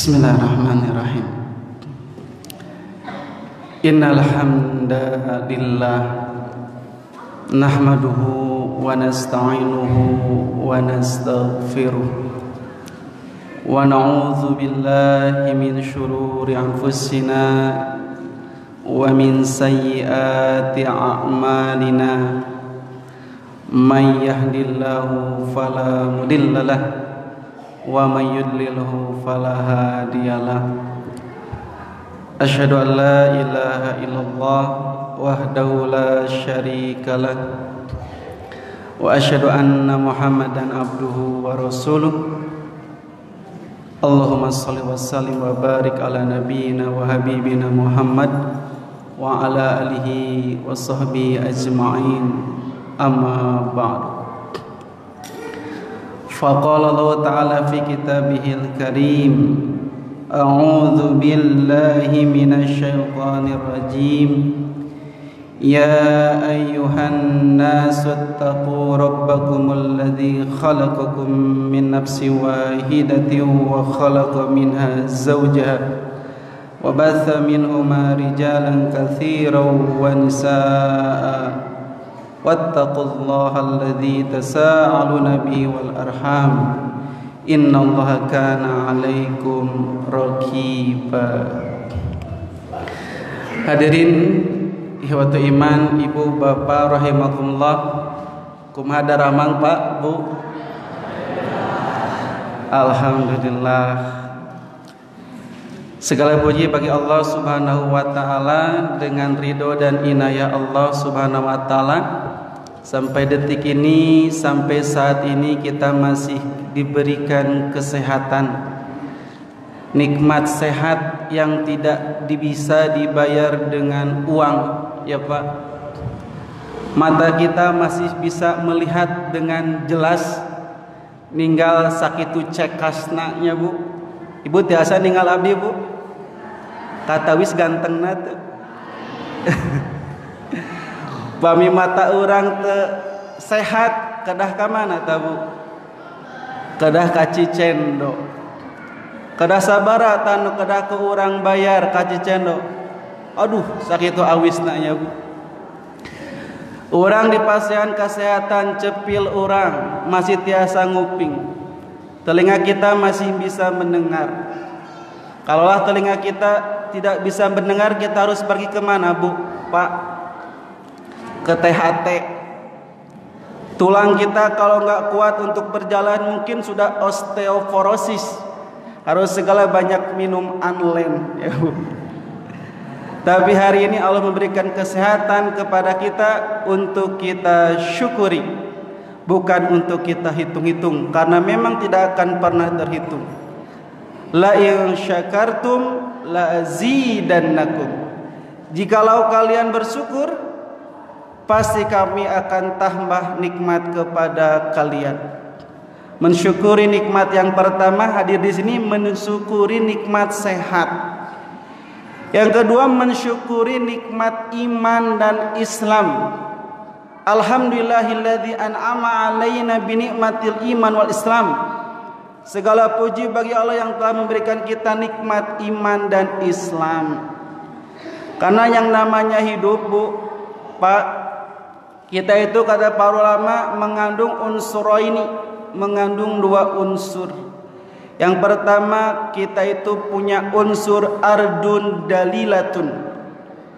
Bismillahirrahmanirrahim. Innal hamdalillah nahmaduhu wa nasta'inuhu wa nastaghfiruh wa na'udzu billahi min shururi anfusina wa min sayyiati a'malina. May yahdihillahu fala mudilla lahu wa may yudlilhu fala hadiyalah. Asyhadu an la ilaha illallah wahdahu la syarikalah wa asyhadu anna Muhammadan abduhu wa rasuluh. Allahumma shalli wa sallim wa barik ala nabiyyina wa habibina Muhammad wa ala alihi wa sahbihi ajma'in. Amma ba'du. Faqala Allah Ta'ala fi kitabihil karim, a'udzu billahi minasy syaithanir rajim. Ya ayyuhan nasu ittaqu rabbakumul ladzi khalaqakum min nafsin wahidatin wa khalaqa minha zawjaha wa batha minhuma rijalan katsiran wa nisaa'a. Wattaqullaha alladzi tasaaluna bihi wal arham, innallaha kana 'alaikum raqiba. Hadirin ikhwatu iman, ibu bapak rahimakumullah, kumaha daramang Pak Bu? Alhamdulillah. Segala puji bagi Allah Subhanahu wa taala. Dengan ridho dan inayah Allah Subhanahu wa taala, sampai detik ini, sampai saat ini kita masih diberikan kesehatan. Nikmat sehat yang tidak bisa dibayar dengan uang, ya Pak. Mata kita masih bisa melihat dengan jelas. Ninggal sakitu cekasna-nya Bu. Ibu tiasa ninggal abdi Bu. Kata wis ganteng nate. Bami mata orang te sehat kedah ka mana ta Bu? Kedah ka Cicendo. Kedah sabara tanu kedah ke urang bayar ka Cicendo. Aduh, sakitu awisna nya Bu. Urang di pasien kesehatan cepil urang masih tiasa nguping. Telinga kita masih bisa mendengar. Kalaulah telinga kita tidak bisa mendengar, kita harus pergi kemana Bu? Pak? Ke THT. Tulang kita kalau nggak kuat untuk berjalan mungkin sudah osteoporosis. Harus segala banyak minum anlen, ya Bu. Tapi hari ini Allah memberikan kesehatan kepada kita untuk kita syukuri, bukan untuk kita hitung-hitung, karena memang tidak akan pernah terhitung. La in syakartum la azidannakum. Jikalau kalian bersyukur, pasti kami akan tambah nikmat kepada kalian. Mensyukuri nikmat yang pertama, hadir di sini mensyukuri nikmat sehat. Yang kedua, mensyukuri nikmat iman dan Islam. Alhamdulillahilladzi an'ama 'alaina bi nikmatil iman wal Islam. Segala puji bagi Allah yang telah memberikan kita nikmat iman dan Islam. Karena yang namanya hidup Bu, Pak, kita itu kata para ulama mengandung unsuraini, mengandung dua unsur. Yang pertama, kita itu punya unsur ardun dalilatun.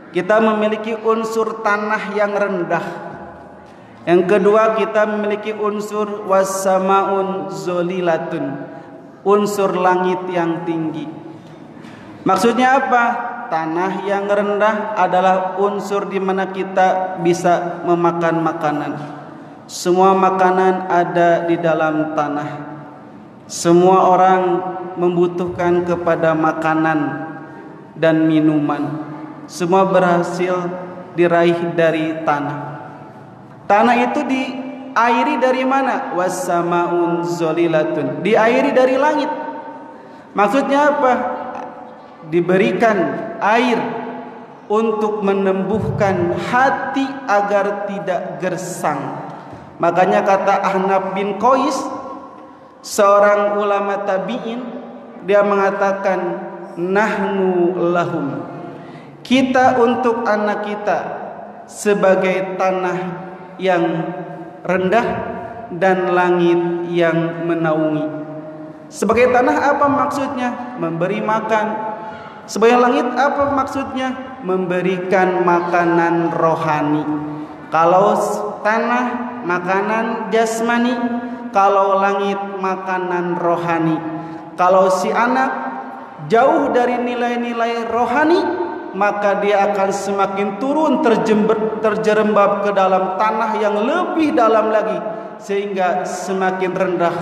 Kita memiliki unsur tanah yang rendah. Yang kedua, kita memiliki unsur wassamaun zolilatun, unsur langit yang tinggi. Maksudnya apa? Tanah yang rendah adalah unsur di mana kita bisa memakan makanan. Semua makanan ada di dalam tanah. Semua orang membutuhkan kepada makanan dan minuman. Semua berhasil diraih dari tanah. Tanah itu diairi dari mana? Wassamaun zolilatun. Diairi dari langit. Maksudnya apa? Diberikan air untuk menumbuhkan hati agar tidak gersang. Makanya kata Ahnaf bin Qais, seorang ulama tabi'in, dia mengatakan nahnu lahum. Kita untuk anak kita sebagai tanah yang rendah dan langit yang menaungi. Sebagai tanah apa maksudnya? Memberi makan. Sebagai langit apa maksudnya? Memberikan makanan rohani. Kalau tanah makanan jasmani, kalau langit makanan rohani. Kalau si anak jauh dari nilai-nilai rohani, maka dia akan semakin turun terjerembab ke dalam tanah yang lebih dalam lagi, sehingga semakin rendah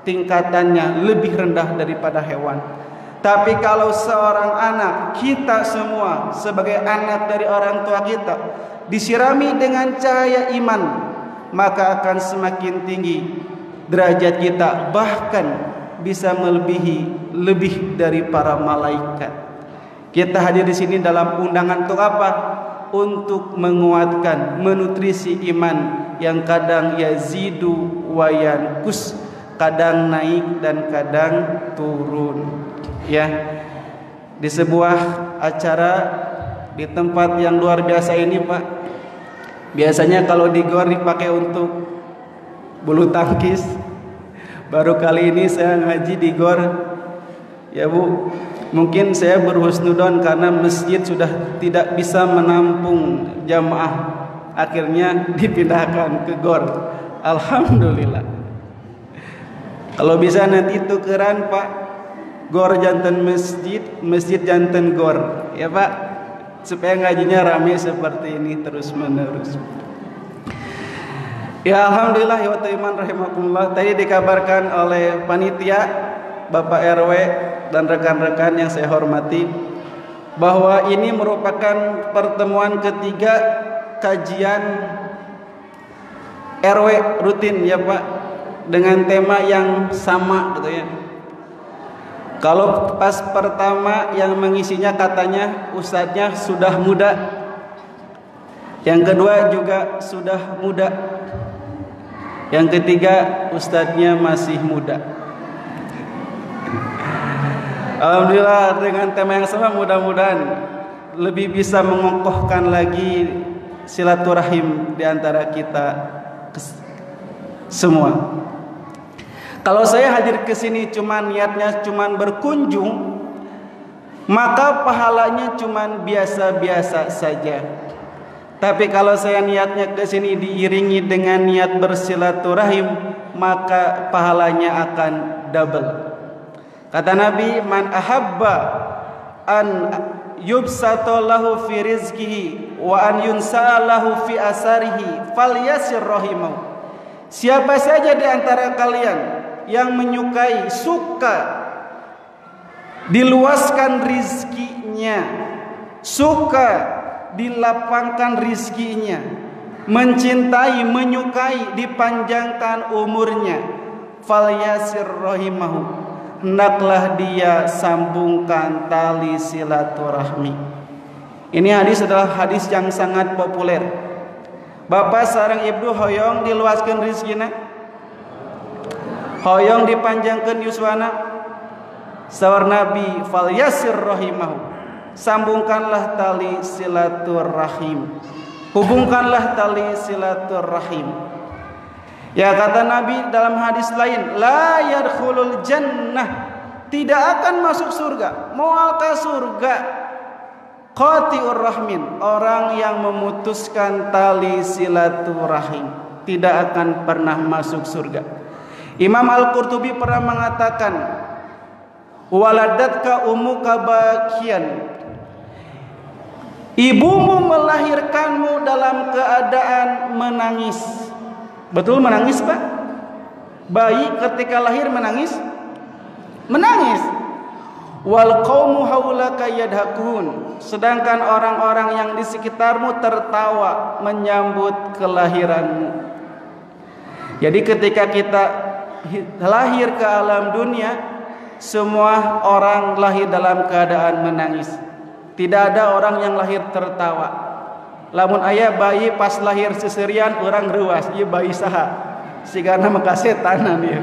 tingkatannya, lebih rendah daripada hewan. Tapi kalau seorang anak, kita semua sebagai anak dari orang tua kita, disirami dengan cahaya iman, maka akan semakin tinggi derajat kita, bahkan bisa melebihi lebih dari para malaikat. Kita hadir di sini dalam undangan untuk apa? Untuk menguatkan, menutrisi iman yang kadang yazidu wa yanqus, kadang naik dan kadang turun. Ya, di sebuah acara di tempat yang luar biasa ini, Pak. Biasanya kalau di gor dipakai untuk bulu tangkis. Baru kali ini saya ngaji di gor. Ya Bu, mungkin saya berhusnudon karena masjid sudah tidak bisa menampung jamaah. Akhirnya dipindahkan ke gor. Alhamdulillah. Kalau bisa nanti tukeran, Pak. Gor jantan masjid, masjid jantan gor. Ya Pak, supaya ngajinya ramai seperti ini terus menerus. Ya alhamdulillah ya iman rahimakumullah. Tadi dikabarkan oleh panitia, Bapak RW dan rekan-rekan yang saya hormati, bahwa ini merupakan pertemuan ketiga kajian RW rutin ya Pak, dengan tema yang sama gitu ya. Kalau pas pertama yang mengisinya katanya ustadznya sudah muda, yang kedua juga sudah muda, yang ketiga ustadznya masih muda. Alhamdulillah dengan tema yang sama, mudah-mudahan lebih bisa mengokohkan lagi silaturahim di antara kita semua. Kalau saya hadir ke sini niatnya cuman berkunjung, maka pahalanya cuman biasa-biasa saja. Tapi kalau saya niatnya ke sini diiringi dengan niat bersilaturahim, maka pahalanya akan double. Kata Nabi, man ahabba an yubsata lahu fi rizqihi wa an yunsa'a lahu fi asarihi falyasir rahimahu. Siapa saja di antara kalian yang menyukai, suka diluaskan rizkinya, suka dilapangkan rizkinya, mencintai, menyukai dipanjangkan umurnya, falyasir rahimahu, hendaklah dia sambungkan tali silaturahmi. Ini hadis adalah hadis yang sangat populer. Bapak sareng ibu hoyong diluaskan rizkina, hoyong dipanjangkan yuswana. Sawar Nabi, falyasir rahimahu, sambungkanlah tali silaturahim, hubungkanlah tali silaturahim. Ya kata Nabi dalam hadis lain, la yadkhulul jannah, tidak akan masuk surga, moal ke surga, qati'ur rahmin, orang yang memutuskan tali silaturahim, tidak akan pernah masuk surga. Imam Al-Qurtubi pernah mengatakan, waladatka ummuka bakian, ibumu melahirkanmu dalam keadaan menangis. Betul menangis Pak? Bayi ketika lahir menangis? Menangis. Wal qaumu haulaka yadhakun, sedangkan orang-orang yang di sekitarmu tertawa menyambut kelahiranmu. Jadi ketika kita lahir ke alam dunia, semua orang lahir dalam keadaan menangis. Tidak ada orang yang lahir tertawa. Lamun ayah bayi pas lahir seserian orang ruas, ieu bayi saha? Sigana maka setanan ieu.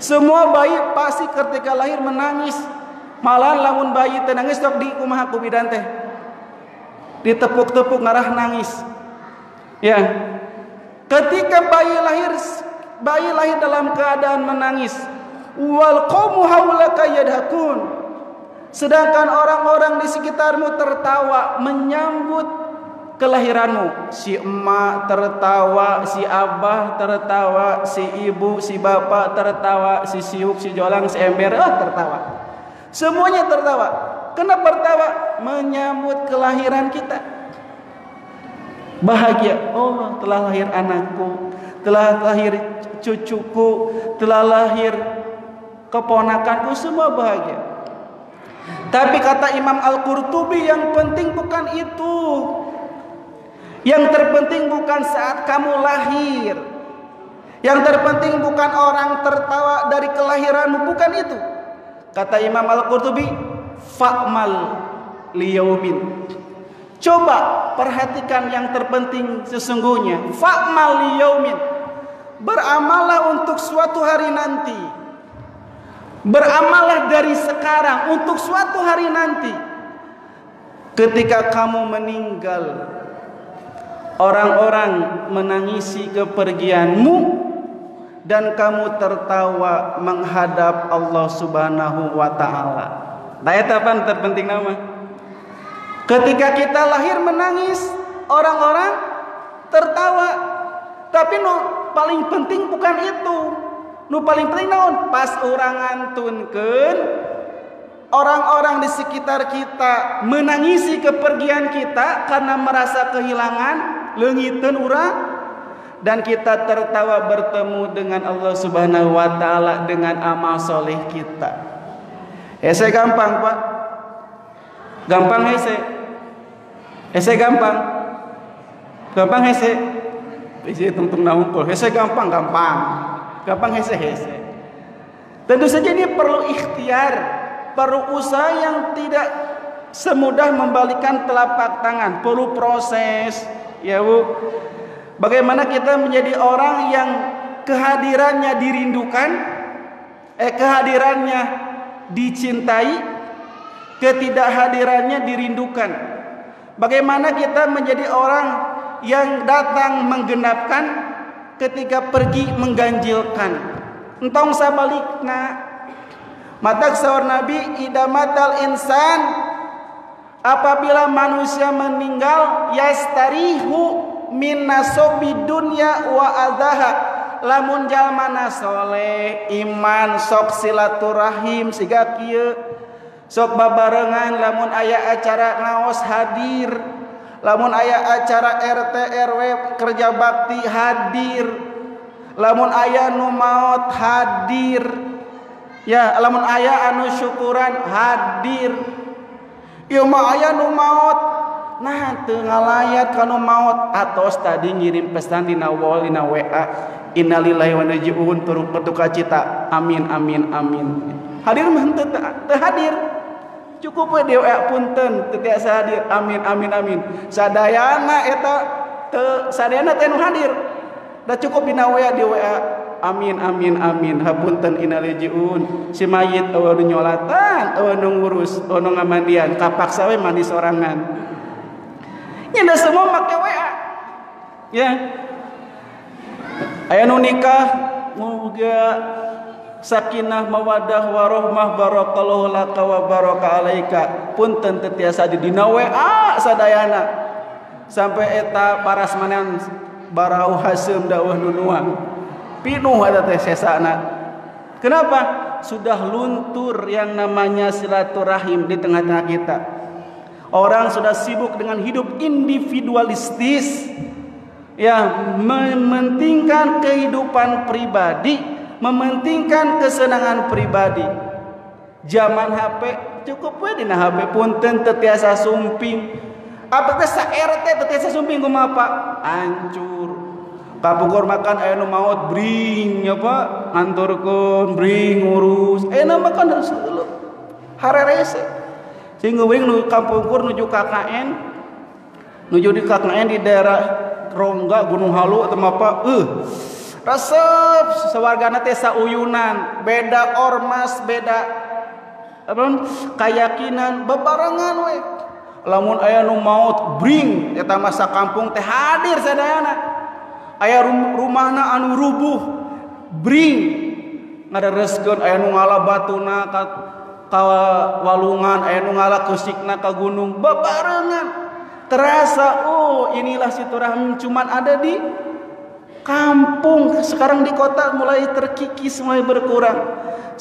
Semua bayi pasti ketika lahir menangis. Malah lamun bayi teh nangis tok di kumaha ku bidan teh. Ditepuk-tepuk ngarah nangis. Ya. Ketika bayi lahir dalam keadaan menangis. Wal qaumu haulaka yadhakun. Sedangkan orang-orang di sekitarmu tertawa menyambut kelahiranmu. Si emak tertawa, si abah tertawa, si ibu, si bapak tertawa, si siuk, si jolang, si ember tertawa. Semuanya tertawa. Kenapa tertawa? Menyambut kelahiran kita. Bahagia. Oh, telah lahir anakku, telah lahir cucuku, telah lahir keponakanku, semua bahagia. Tapi kata Imam Al-Qurtubi, yang penting bukan itu. Yang terpenting bukan saat kamu lahir. Yang terpenting bukan orang tertawa dari kelahiranmu, bukan itu. Kata Imam Al-Qurtubi, fa'mal liyaumin. Coba perhatikan yang terpenting sesungguhnya. Fa'mal liyaumin. Beramallah untuk suatu hari nanti. Beramallah dari sekarang untuk suatu hari nanti. Ketika kamu meninggal, orang-orang menangisi kepergianmu dan kamu tertawa menghadap Allah Subhanahu wa taala. Eta apa terpenting nama? Ketika kita lahir menangis, orang-orang tertawa. Tapi paling penting bukan itu. Paling penting naon? Pas urang ngantunkeun, orang-orang di sekitar kita menangisi kepergian kita karena merasa kehilangan, leungiteun urang, dan kita tertawa bertemu dengan Allah Subhanahu wa taala dengan amal soleh kita. Hese gampang, Pak. Gampang hese. Hese gampang. Gampang hese. Hese tungtung naungkul. Hese gampang. Gampang hese. Tentu saja ini perlu ikhtiar, perlu usaha yang tidak semudah membalikan telapak tangan, perlu proses, ya Bu. Bagaimana kita menjadi orang yang kehadirannya dirindukan, kehadirannya dicintai, ketidakhadirannya dirindukan. Bagaimana kita menjadi orang yang datang menggenapkan, ketika pergi mengganjilkan. Entong sabalikna. Matak sahur Nabi, idamatal insan, apabila manusia meninggal, yastarihu min nasobi dunya wa adaha. Lamun jalmana soleh, iman, sok silaturahim, siga kieu, sok babarengan. Lamun aya acara ngaos hadir, lamun aya acara RT RW kerja bakti hadir, lamun aya nu maot hadir, ya lamun aya anu syukuran hadir. Ieu mah aya nu maot, nah teu ngalayat kanu maot, atos tadi ngirim pesan dina wall dina WA, innalillahi wa inna ilaihi raji'un, turut berduka cita, amin amin amin. Hadir mah teu hadir. Cukup we di WA punten teu tiasa hadir, amin amin amin. Sadayana eta teu sadayana teh nu hadir. Da cukup dina WA di WA, amin amin amin, hapunten innalillahi raji'un. Si mayit eueuh nu nyolatan, eueuh nu ngurus, eueuh nu ngamandian, kapaksa we mandi sorangan. Nya da semua make WA. Ya. Aya nu nikah muga sakinah mawaddah warahmah barakallahu laka wa baraka alaika, punten teu tiasa di dina WA sadayana sampai eta parasmanan barau haseum daeuh nunuang pinuh eta teh sesana. Kenapa? Sudah luntur yang namanya silaturahim di tengah-tengah kita. Orang sudah sibuk dengan hidup individualistis, ya, mementingkan kehidupan pribadi, mementingkan kesenangan pribadi. Zaman HP cukup we dina HP punten teu tiasa sumping. Apa teh sa RT teu tiasa sumping kumaha Pak? Hancur. Kapungkur makan aya nu maot bring ya Pak, nganturkeun bring ngurus. Aya makan harus dulu. Harerese. Sing ngeuwing nu kapungkur nuju KKN. Nuju di KKN di daerah Rongga Gunung Halu atau apa? resep sawargana teh sauyunan, beda ormas, beda keyakinan bebarengan we. Lamun aya nu maot bring eta masa kampung teh hadir sadayana. Aya rumahna anu rubuh bring ngadareskeun, aya nu ngala batuna ka walungan, aya nu ngala keusikna ka gunung bebarengan. Terasa inilah silaturahmi cuman ada di kampung. Sekarang di kota mulai terkikis, mulai berkurang.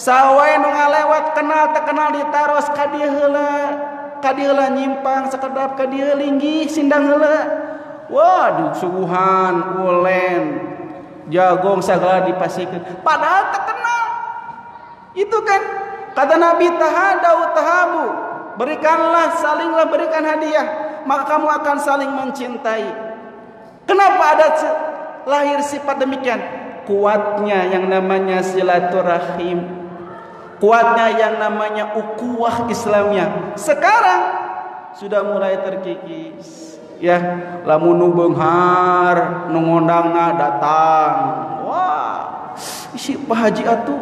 Sawae nu ngalewat kenal teu kenal ditaros ka dieu heula nyimpang sakedap ka dieu linggih sindang heula. Waduh suguhan ulen jagong sagala dipasikeun padahal teu kenal. Itu kan kata Nabi tahadau tahabu, berikanlah salinglah berikan hadiah maka kamu akan saling mencintai. Kenapa ada lahir sifat demikian? Kuatnya yang namanya silaturahim, kuatnya yang namanya ukhuwah Islamiyah. Sekarang sudah mulai terkikis. Ya, lamun nu beunghar nu ngondangna datang. Wah, si Pak Haji atuh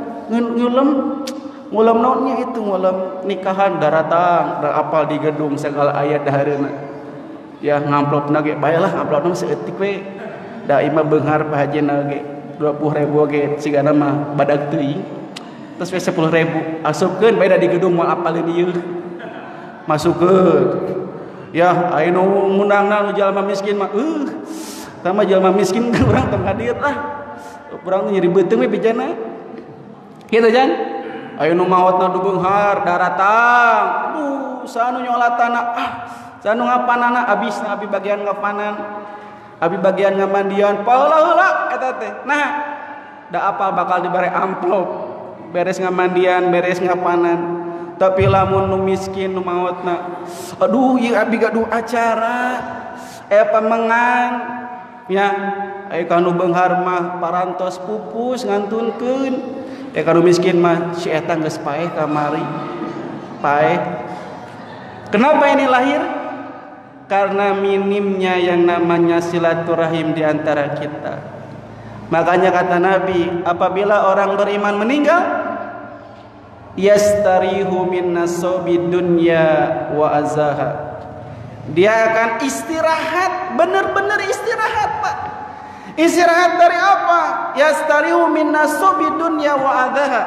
ngulem naonnya itu ngulem nikahan datang, da apal di gedung segala ayat dahareuna. Ya ngamplopna ge baelah amplopna seutik we. Da imah beunghar Pak Haji na ge 20.000 ge sigana mah badag teuing. Terus we 10.000 asupkeun bae da di gedung moal apalin ieu. Masukkeun. Ya, anu ngundangna nu jalma miskin mah tama jalma miskin kan urang teu hadir urang teh nyeri beuteung we bijana. Kitu jan. Aya nu maotna du beunghar daratang. Sanu nyolatana sanu ngapanana abisna abi bagian ngapanan. Abi bagian ngamandian paheula heula eta teh. Nah, da apa bakal dibere amplop. Beres ngamandian, beres ngapanan. Tapi lamun nu miskin nu maotna aduh ieu abi gaduh acara pamengan ya kanu beunghar mah parantos pupus ngantunkeun kanu miskin mah si eta geus paeh kamari paeh. Kenapa ini lahir? Karena minimnya yang namanya silaturahim di antara kita. Makanya kata Nabi, apabila orang beriman meninggal yastarihu min nasabi dunya wa azaha, dia akan istirahat, benar-benar istirahat Pak. Istirahat dari apa? Yastarihu min nasabi dunya wa azaha,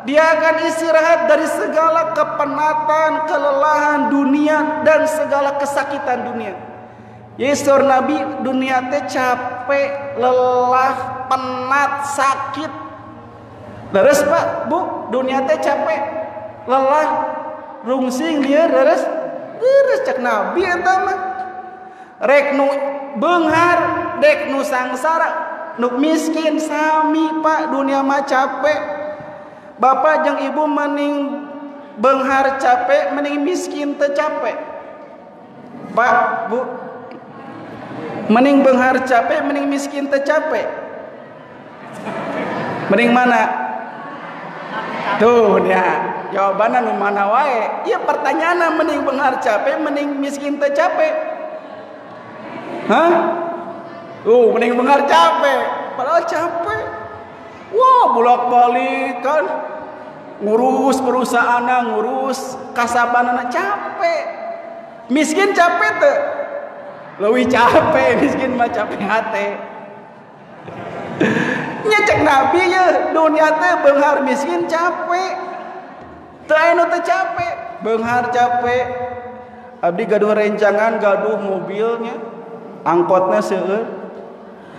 dia akan istirahat dari segala kepenatan, kelelahan dunia dan segala kesakitan dunia. Yesur Nabi dunia teh capek, lelah, penat, sakit. Leres Pak, Bu, dunia teh capek, lelah, rungsing dia leres cek Nabi eta mah. Rek nu beunghar, dek nu sangsara, nu miskin sami Pak, dunia mah capek. Bapak jeung Ibu mending beunghar capek, mending miskin teu capek. Pak, Bu, mending beunghar capek, mending miskin teu capek. Mending mana? Tuh ya, jawabannya nu mana wae. Iya pertanyaanna mending beunghar capek, mending miskin teh capek. Hah? Mending beunghar capek, padahal capek. Wah, bolak-balik kan ngurus perusahaanna, ngurus kasabanana capek. Miskin capek teu? Leuwih capek, miskin mah capek hate. Nyecek Nabi ya dunia teh beunghar miskin capek, teu anu teh capek, beunghar capek. Abdi gaduh rencangan, gaduh mobilnya, angkotna seueur.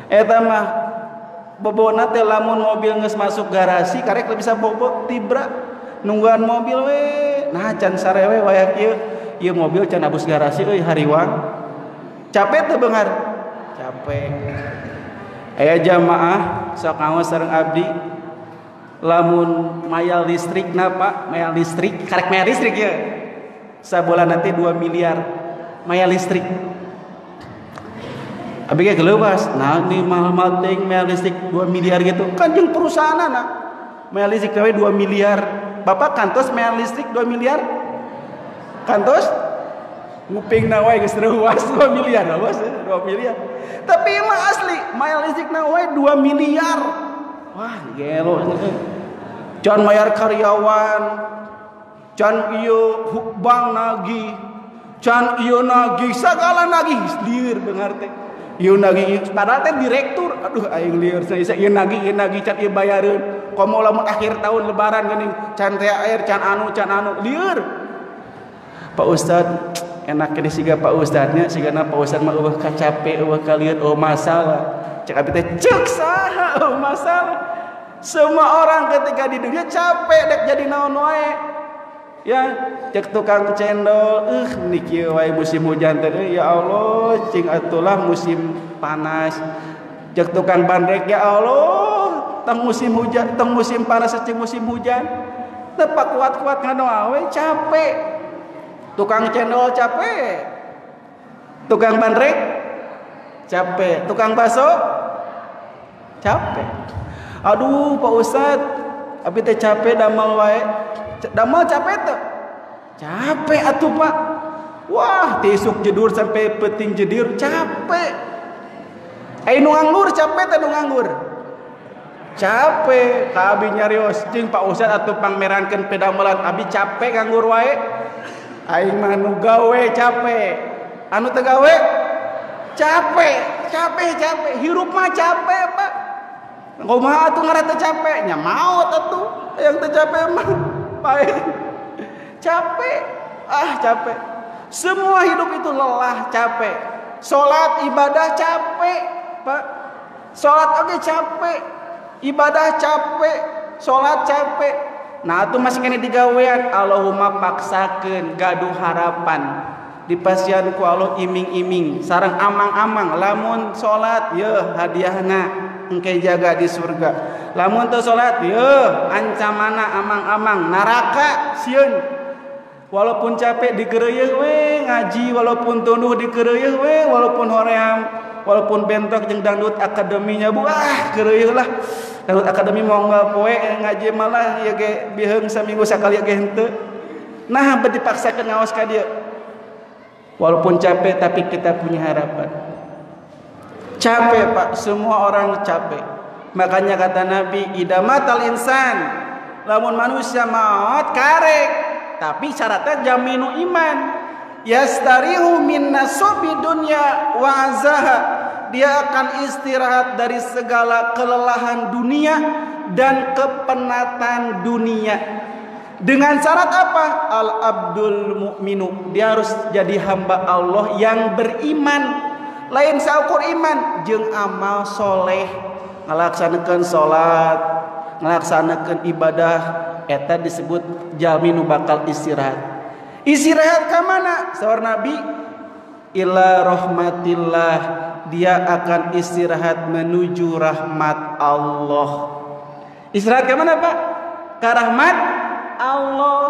Eta mah bobona teh lamun mobil geus masuk garasi karek bisa bobo tibra nungguan mobil we. Nah can sarewe waya kieu, ieu mobil can abus garasi euy hariwang. Capek teu beunghar? Capek. Aya jamaah sok ngaos sareng abdi lamun mayal listrik Pak, mayal listrik karek mayal listrik ya sabulan nanti 2 miliar mayal listrik. Abdi ge geuleubas, nah di mahal teuing mayal listrik 2 miliar gitu kan jeung perusahaanna mayal listrik teh 2 miliar. Bapak kantos mayal listrik 2 miliar? Kantos? Nguping na wae geus reuas 2 miliar, bos 2 miliar. Tapi emang asli mayal listrik na wae 2 miliar. Wah, gelo. Can mayar karyawan, can ieu hukbang nagih, can ieu nagih sagala nagih lieur beungar teh. Ieu nagih padahal teh direktur. Aduh aing lieur saya ieu nagih can ieu bayareun. Komo lamun akhir tahun lebaran geuning can THR can anu lieur. Pak Ustad enak ke siga Pak Ustadnya sigana Pak Ustad mah eueuh kacape eueuh kalieur eueuh masalah. Cek abi teh ceuk saha eueuh masalah. Semua orang ketika di dunia capek dek jadi naon wae. Ya, cek tukang cendol, niki wae musim hujan teh ya Allah, cing atulah musim panas. Cek tukang bandrek ya Allah, tang musim hujan, tang musim panas cing musim hujan. Tepak kuat-kuat ngano we capek. Tukang cendol capek. Tukang bandrek capek, tukang bakso capek. Aduh Pak Ustad, abi teh capek damal wae. Damal capek tuh. Capek atuh Pak. Wah, tisuk jedur sampai peting jedir capek. Nu nganggur capek teh nu nganggur. Capek, ka abi nyarios cing Pak Ustad atuh pangmerankeun pedamelan abi capek nganggur wae. Aing mah nu gawe capek. Anu teu gawe capek. Hirup mah capek, Pak. Kumaha atuh ngaran teu capek? Nya maot atuh. Yang teu capek mah bae. Capek. Capek. Semua hidup itu lelah, capek. Salat ibadah capek, Pak. Salat oge capek. Ibadah capek, salat capek. Nah, atuh masih kene digawean Allahumma paksakeun gaduh harapan. Dipasian ku Allah iming-iming, sareng amang-amang lamun salat yeuh hadiahna engke jaga di surga. Lamun teu salat yeuh ancamana amang-amang neraka sieun. Walaupun capek dikeureuh we ngaji, walaupun tunduh dikeureuh we, walaupun hoream, walaupun bentok jeung dangdut akademinya keureuh lah. Dangdut akademi monggo poe ngaji malah ya ge biheung saminggu sakali ge henteu. Nah, beuh dipaksakeun ngaos ka dieu. Walaupun capek tapi kita punya harapan. Capek Pak, semua orang capek. Makanya kata Nabi, idamatal insan, lamun manusia maut karek, tapi syaratnya jaminu iman. Yastarihu min nasubi dunya wa azaha. Dia akan istirahat dari segala kelelahan dunia dan kepenatan dunia. Dengan syarat apa? Al-abdul mu'minu. Dia harus jadi hamba Allah yang beriman. Lain saukur iman jeung amal soleh, ngalaksanakeun salat, ngalaksanakeun ibadah, eta disebut jaminu bakal istirahat. Istirahat ka mana? Saur Nabi, ila rahmatillah. Dia akan istirahat menuju rahmat Allah. Istirahat ke mana Pak? Ke rahmat Allah.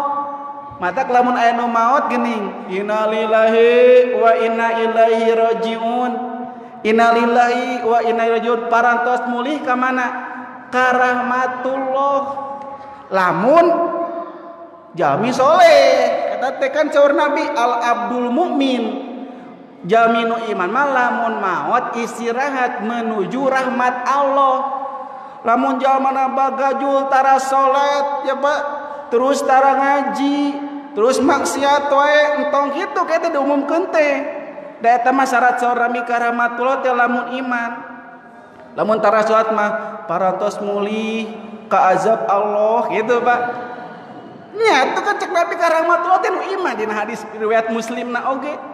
Mata kelamun aya nu maot geuning, innalillahi wa inna ilaihi rajiun. Innalillahi wa inna ilaihi rajiun. Parantos mulih ka mana? Ka rahmatullah. Lamun jami soleh, eta teh kan saur Nabi al abdul mukmin. Jaminu iman mah lamun maot istirahat menuju rahmat Allah. Lamun jalmana bagajul tara salat ya Pak, terus tara ngaji, terus maksiat wae entong kitu kita diumumkeun teh. Da eta mah syarat saur Nabi ka rahmatullah teh lamun iman. Lamun tara salat mah parantos mulih ka azab Allah gitu Pak. Nya tuh kan cek Nabi ka rahmatullah teh nu iman dina hadis riwayat Muslimna oge.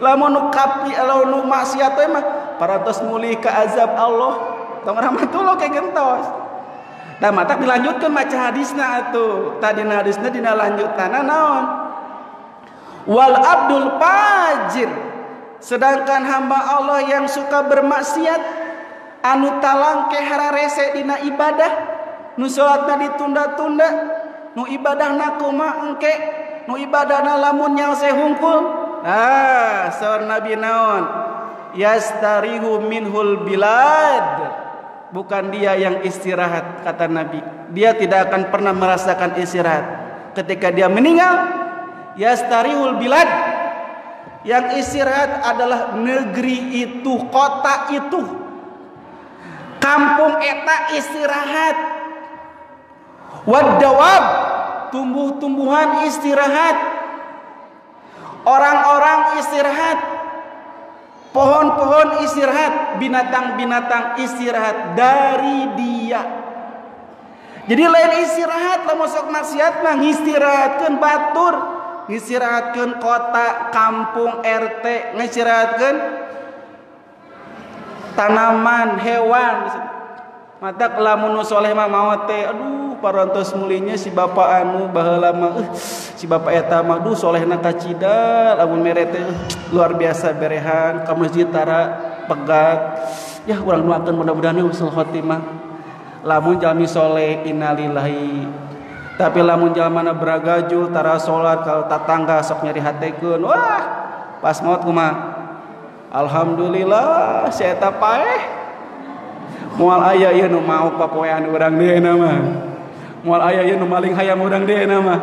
Lamun nu kapi lamun nu maksiat teh mah parantos mulih ka azab Allah. Tong rahmatullah kayak gentos. Da mata dilanjutkeun maca hadisna atuh. Tadina hadisna dina lanjutanna naon? Wal abdul fajir. Sedangkan hamba Allah yang suka bermaksiat anu talangke hararese dina ibadah, nu salatna ditunda-tunda, nu ibadahna kumaha engke, nu ibadahna lamun nyaose hungkul. Saur Nabi naon? Yastarihu minhul bilad. Bukan dia yang istirahat, kata Nabi. Dia tidak akan pernah merasakan istirahat. Ketika dia meninggal, yastarihul bilad. Yang istirahat adalah negeri itu, kota itu. Kampung eta istirahat. Wadawab, tumbuh-tumbuhan istirahat. Orang-orang istirahat. Pohon-pohon istirahat, binatang-binatang istirahat dari dia. Jadi lain istirahat lah masuk maksiat mah ngistirahatkeun batur, ngistirahatkeun kota, kampung, RT, ngistirahatkeun tanaman, hewan. Mata lamun nu soleh mah maot teh, aduh parantos mulinya si bapak anu baheula mah si bapak eta mah duh solehna kacida, lamun mere teh luar biasa berehan ka masjid tara pegat. Ya urang doakeun mudah-mudahan husnul khotimah. Lamun jalmi soleh innalillahi. Tapi lamun jalmana beragaju tara salat ka tatangga sok nyari hatekeun, wah pas maot kumaha? Alhamdulillah si eta paeh. Moal aya ieu nu mau papoean urang deuna mah. Moal aya ieu nu maling hayam urang deuna mah.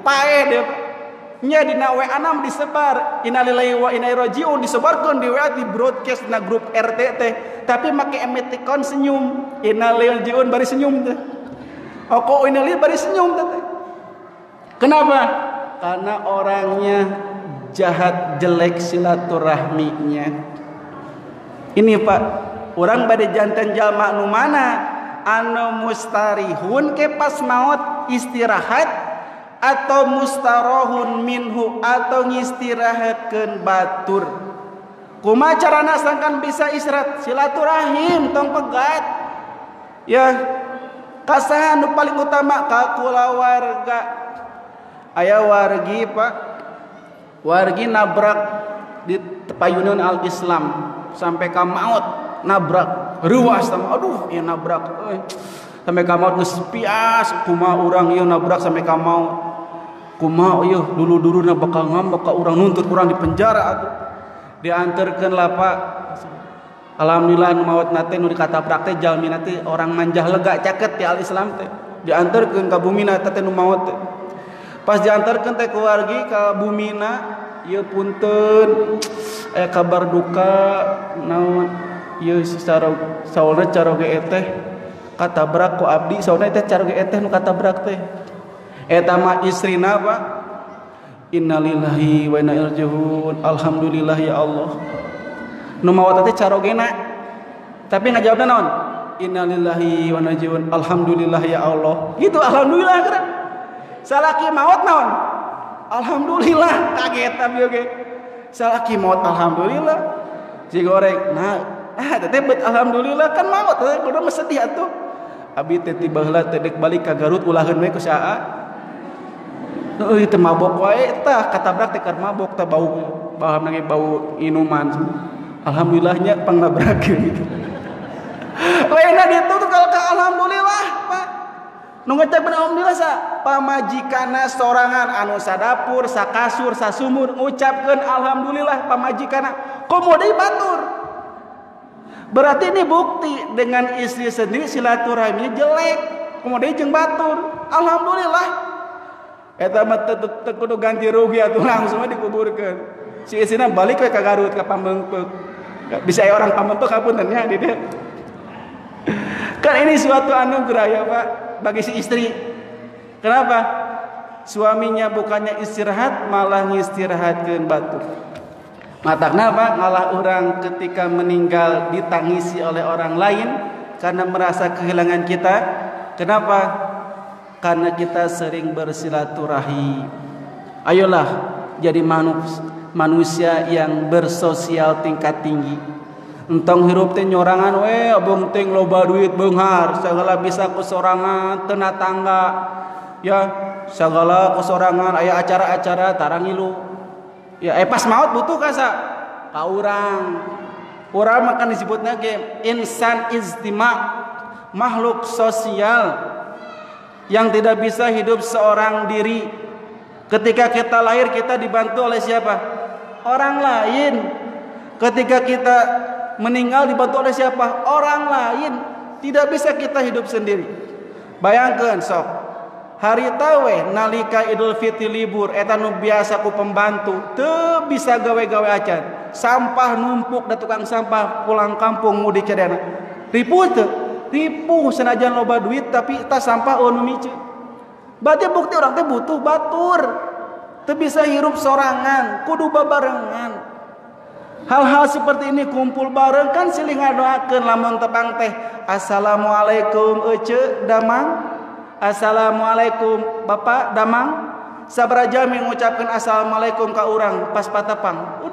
Paeh deui. Nya dina WA nam disebar innalillahi wa inna ilaihi rajiun disebarkeun di WA di broadcast na grup RT teh, tapi make emoticon senyum. Innalillahi rajiun bari senyum teh. Oko innalillahi bari senyum teh. Kenapa? Karena orangnya jahat, jelek silaturahminya. Ini Pak, orang bade jantan jalma nu mana anu mustarihun ke pas maut istirahat atau mustarahun minhu atau ngistirahatkeun batur. Kumaha carana sangkan bisa istirahat? Silaturahim tong pegat. Ya, kasaha nu paling utama ka kulawarga. Aya wargi Pak, wargi nabrak di payunan al-Islam sampai ka maut, nabrak ruas sama aduh ieu nabrak sampai ka maut geus pias kumaha urang ieu nabrak sampai ka maut. Kumaha ieu dulu-duluna bakal ngambek ka urang nuntut urang di penjara atuh. Dianterkeun lah Pak. Alhamdulillah nu mautna teh nu dikatabrak teh jalmina teh orang manjah lega caket ti al-Islam teh. Dianterkeun ka bumina teh nu maut teh. Pas dianterkeun teh ku wargi ka bumina, ieu punten kabar duka naon ieu saurna caroge teh katabrak ku abdi, saurna teh caroge teh nu katabrak teh. Eta mah istrina Pak. Innalillahi wa inna ilaihi rajiun. Alhamdulillah ya Allah. Nu maot teh carogena. Tapi ngajawabna naon? Innalillahi wa inna ilaihi rajiun. Alhamdulillah ya Allah. Gitu alhamdulillah kira. Salaki maot naon? Alhamdulillah. Kaget abi oge. Salaki maot alhamdulillah. Si goreng. Nah, teh bet alhamdulillah kan maot teh kudu mah sedih atuh. Abi teh tiba heula teh dek balik ka Garut ulaheun we ku saha. Euy teh mabok wae tah katabrak teh keur mabok teh bau nage bau inuman. Alhamdulillahnya pangnabrakeun gitu. Lainna ditu tuh kalau ka alhamdulillah Pak. Nu ngecek bener alhamdulillah sa pamajikanna sorangan anu sadapur, sakasur, sasumur ngucapkeun alhamdulillah pamajikanna. Komo deui batur. Berarti ini bukti dengan istri sendiri silaturahminya jelek. Komo deui jeung batur. Alhamdulillah. Eta mah teu kudu ganti rugi atuh langsung dikuburkeun. Si istrina balik we ka Garut ka Pamengpeuk. Bisa aya orang Pamengpeuk hapunten nya di dieu. Kan ini suatu anugerah ya Pak bagi si istri. Kenapa? Suaminya bukannya istirahat malah ngistirahatkeun batur. Matakna Pak ngalah orang ketika meninggal ditangisi oleh orang lain karena merasa kehilangan kita. Kenapa? Karena kita sering bersilaturahim. Ayolah jadi manusia yang bersosial tingkat tinggi. Entong hirup teh nyorangan we abong teh loba duit beunghar segala bisa kusorangan teuna tangga. Ya, segala kusorangan aya acara-acara tarang ngilu. Ya pas maut butuh kasa ka urang. Urang makan disebutna ge insan ijtima, makhluk sosial yang tidak bisa hidup seorang diri. Ketika kita lahir kita dibantu oleh siapa? Orang lain. Ketika kita meninggal dibantu oleh siapa? Orang lain. Tidak bisa kita hidup sendiri. Bayangkan sok. Hari tawe nalika Idul Fitri libur eta nu biasa ku pembantu teu bisa gawe-gawe acan. Sampah numpuk da tukang sampah pulang kampung mudik cadana. Tipu teu? Tipu senajan loba duit tapi tas sampah nu miceu. Berarti bukti orang teh butuh batur. Teu bisa hirup sorangan, kudu babarengan. Hal-hal seperti ini kumpul bareng kan silih ngadoakeun lamun tepang teh assalamualaikum ece damang. Assalamualaikum Bapak damang. Sabaraha jami ngucapkeun assalamualaikum ka urang pas patepang.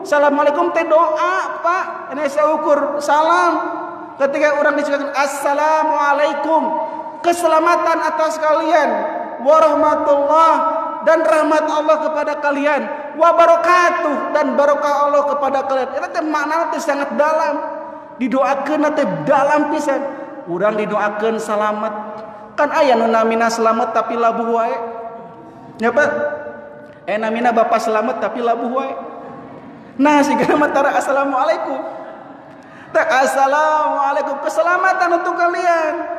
Assalamualaikum teh doa, Pak. Ini saya ukur salam. Ketika orang dicukupkan assalamualaikum, keselamatan atas kalian, warahmatullah dan rahmat Allah kepada kalian, wabarakatuh dan barokah Allah kepada kalian. Itu teh makna teh sangat dalam. Didoakeun teh dalam pisan. Urang didoakeun selamat. Kan aya nu namina selamat tapi labuh wae. Nya Pak. Namina Bapak selamat tapi labuh wae. Nah, sigana matara assalamualaikum. Tak assalamualaikum keselamatan untuk kalian.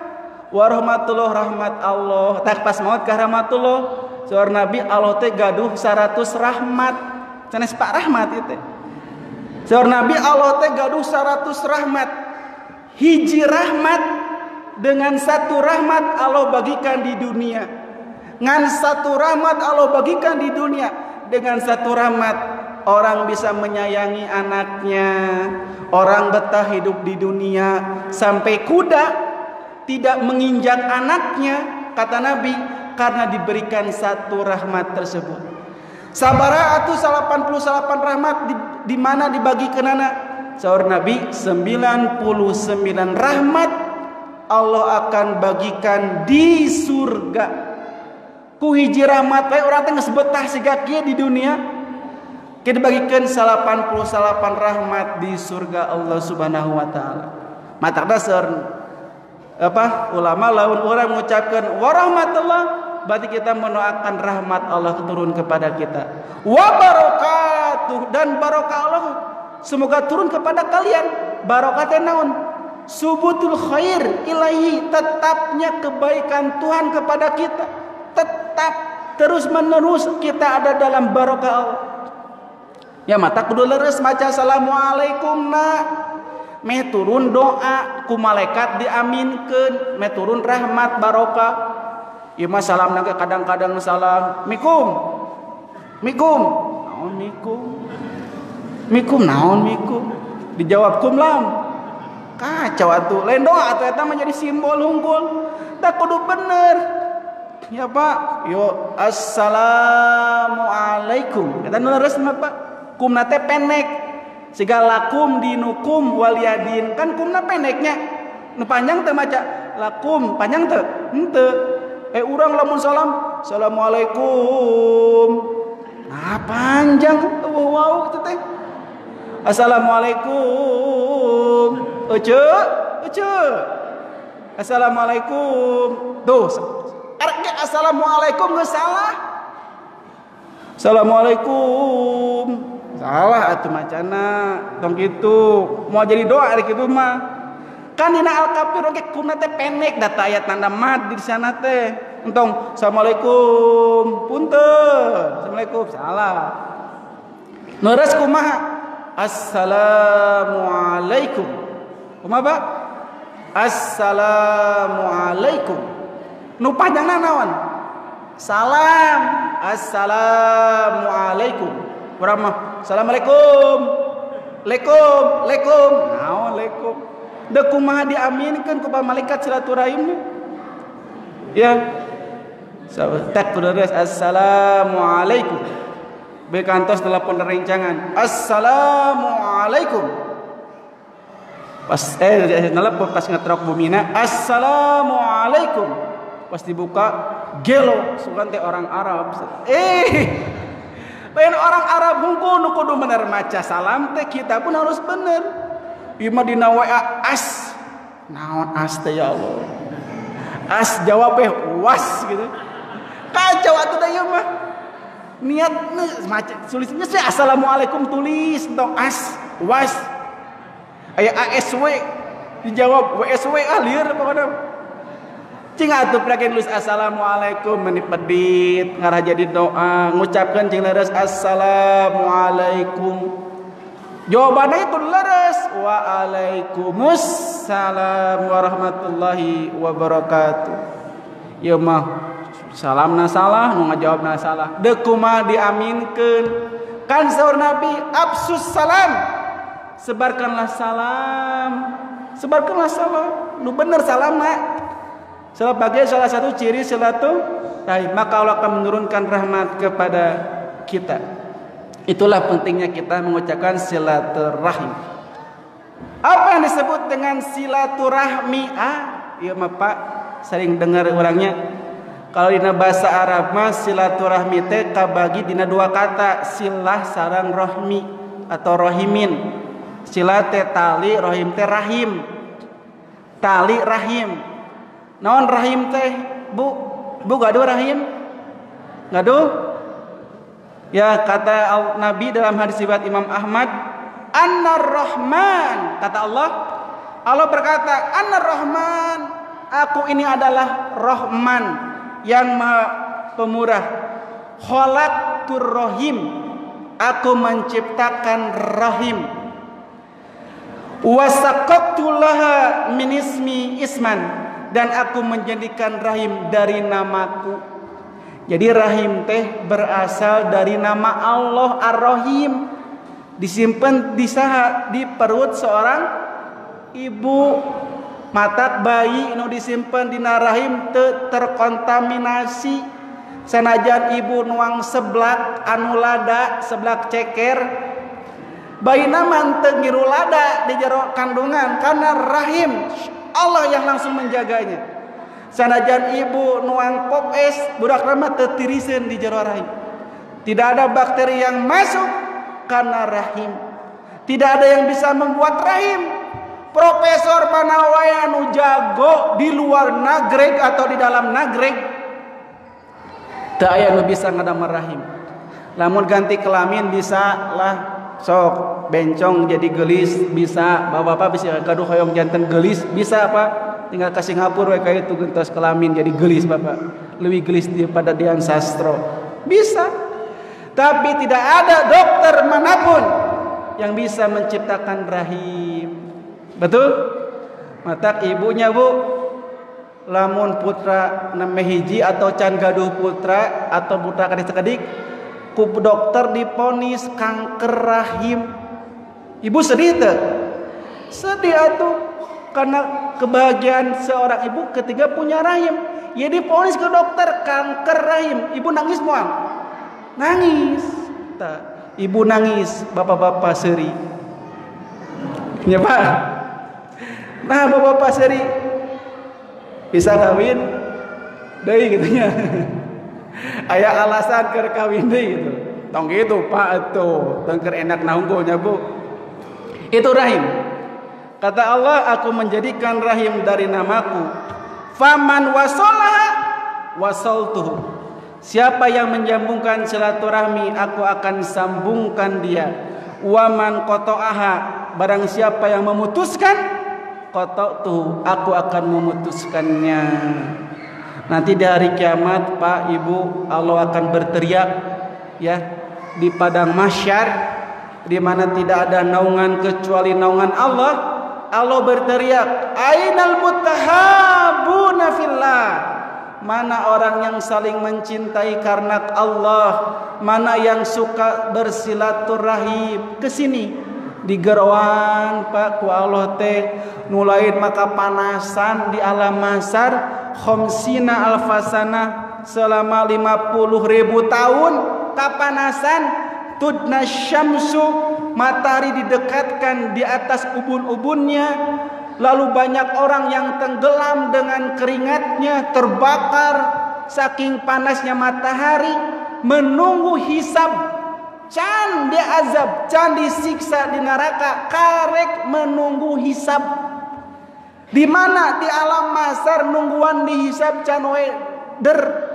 Warahmatullah rahmat Allah. Tak pas maut ka rahmatullah. Saur Nabi Allah teh gaduh 100 rahmat. Sanes Pak rahmat ieu teh. Saur Nabi Allah teh gaduh 100 rahmat. Hiji rahmat dengan satu rahmat Allah bagikan di dunia. Ngan satu rahmat Allah bagikan di dunia. Dengan satu rahmat orang bisa menyayangi anaknya. Orang betah hidup di dunia sampai kuda tidak menginjak anaknya, kata Nabi, karena diberikan satu rahmat tersebut. Sabaraha atuh 88 rahmat di mana dibagi kenana? Saur Nabi 99 rahmat Allah akan bagikan di surga. Ku hiji rahmat bae urang teh geus betah siga kieu di dunia. Kita bagikan 88 rahmat di surga Allah Subhanahu wa taala. Matak dasar ulama laun orang mengucapkan warahmatullah berarti kita mendoakan rahmat Allah turun kepada kita. Wa barakatuh dan barokah Allah semoga turun kepada kalian. Barokah teh naon? Subutul khair ilahi, tetapnya kebaikan Tuhan kepada kita. Tetap terus menerus kita ada dalam barokah Allah. Ya mata kudu leres maca assalamualaikum meh turun doa ku malaikat diaminkeun, meh turun rahmat barokah. Ieu mah salamna kadang-kadang salam mikum naon mikum naon mikum dijawab kumlam kacau atuh lain doa atuh eta mah jadi simbol hungkul tak kudu bener ya Pak. Yo assalamualaikum eta nu leres mah Pak. Kumna teh pendek siga lakum dinukum waliyadin kan kumna pendeknya nu panjang teh maca lakum panjang teh henteu urang lamun salam assalamualaikum nah panjang wow teh assalamualaikum ece assalamualaikum tuh assalamualaikum geus salah assalamualaikum salah atuh macana tong kitu mau jadi doa ari kitu mah kan dina al-kafir oge kumna teh pendek data ayat tanda mad di sana teh entong assalamualaikum punten assalamualaikum salah leres kumaha assalamualaikum kumaha Pak assalamualaikum nu panjangna naon salam assalamualaikum urang mah assalamualaikum lekum naon lekum da kumaha diaminkeun ku malaikat silaturahim ya tak kudu assalamualaikum be kantos telepon rencangan assalamualaikum pas telepon pas ngetrok bumina assalamualaikum pas dibuka gelo sugan teh orang Arab lain orang Arab hungkul nu kudu bener maca salam teh kita pun harus bener. Ieu mah dina WA as. Naon as teh ya Allah. As jawab was gitu. Kacau atuh da ieu mah. Niatna maca tulisnya sih assalamualaikum tulis entong as was. Aya ASW dijawab WSW lieur pokona. Cing atuh prakeun nulis assalamualaikum meni pedit ngarah jadi doa ngucapkeun cing leres assalamualaikum Jawabannya itu leres. Waalaikumsalam warahmatullahi wabarakatuh. Ya mah salamna salah, nu ngajawabna salah. Deuk kumaha diaminkeun? Kan saur Nabi, absus salam. Sebarkanlah salam. Sebarkanlah salam. Nu bener salamna. Sebagai salah satu ciri silaturahim, maka Allah akan menurunkan rahmat kepada kita. Itulah pentingnya kita mengucapkan silaturahim. Apa yang disebut dengan silaturahmi? Iya mah Pak, sering dengar orangnya. Kalau dina bahasa Arab mah silaturahmi teh kabagi dina dua kata, silah sareng rahmi atau rahimin. Silah teh tali, rahim teh rahim. Tali rahim. Naon rahim teh? Bu gaduh rahim? Gaduh? Ya, kata Nabi dalam hadis riwayat Imam Ahmad, An-Rahman, kata Allah berkata, An-Rahman, aku ini adalah Rahman yang Maha Pemurah. Khalaqtur Rahim, aku menciptakan rahim. Wasaqaqtu laha min ismi isman, dan aku menjadikan rahim dari namaku. Jadi rahim teh berasal dari nama Allah Ar-Rahim. Disimpan di perut seorang ibu. Matak bayi nu disimpan di rahim terkontaminasi. Sanajan ibu nuang seblak anu lada, seblak ceker. Bayina manteu ngiru lada di jero kandungan karena rahim Allah yang langsung menjaganya. Sanajan ibu nuang pop es, budak ramah tetiriseun di jero rahim. Tidak ada bakteri yang masuk karena rahim. Tidak ada yang bisa membuat rahim. Profesor manawaya nu jago di luar nagreg atau di dalam nagreg, teu aya nu bisa ngadamel rahim. Lamun ganti kelamin bisa lah, sok bencong jadi gelis bisa, bapak-bapak bisa gaduh hoyong janten gelis bisa Pak. Tinggal ke Singapura kayak itu gentos kelamin jadi gelis Bapak. Lebih gelis daripada Dian Sastro. Bisa. Tapi tidak ada dokter manapun yang bisa menciptakan rahim. Betul? Matak ibunya Bu, lamun putra neme hiji atau can gaduh putra atau putra kadik-kadik, ku dokter diponis kanker rahim. Ibu sedih teu? Sedih atuh. Karena kebahagiaan seorang ibu ketika punya rahim. Ya diponis ke dokter kanker rahim. Ibu nangis moal? Nangis. Ibu nangis, bapak-bapak seri. Ya Pak. Nah bapak-bapak seri bisa kawin deui gitunya. Aya alasan keur kawin deui gitu. Tong gitu Pak atuh, tong keur enak naungkulnya Bu. Itu rahim. Kata Allah, aku menjadikan rahim dari namaku. Faman wasolaha wasaltuhu. Siapa yang menyambungkan silaturahmi, aku akan sambungkan dia. Waman qata'aha, barang siapa yang memutuskan, qata'tuhu, aku akan memutuskannya. Nanti di hari kiamat Pak Ibu, Allah akan berteriak ya di padang mahsyar, di mana tidak ada naungan kecuali naungan Allah. Allah berteriak, ainal muttahabuna fillah. Mana orang yang saling mencintai karena Allah, mana yang suka bersilaturahim. Kesini digerowan Pak ku Allah teh nulain maka panasan di alam mahsyar khamsina alfasana, selama 50.000 tahun kapanasan. Tudna syamsu, matahari didekatkan di atas ubun-ubunnya. Lalu banyak orang yang tenggelam dengan keringatnya, terbakar saking panasnya matahari, menunggu hisab. Can diazab, can disiksa di neraka, karek menunggu hisab. Di mana di alam mahsyar nungguan dihisab can we der.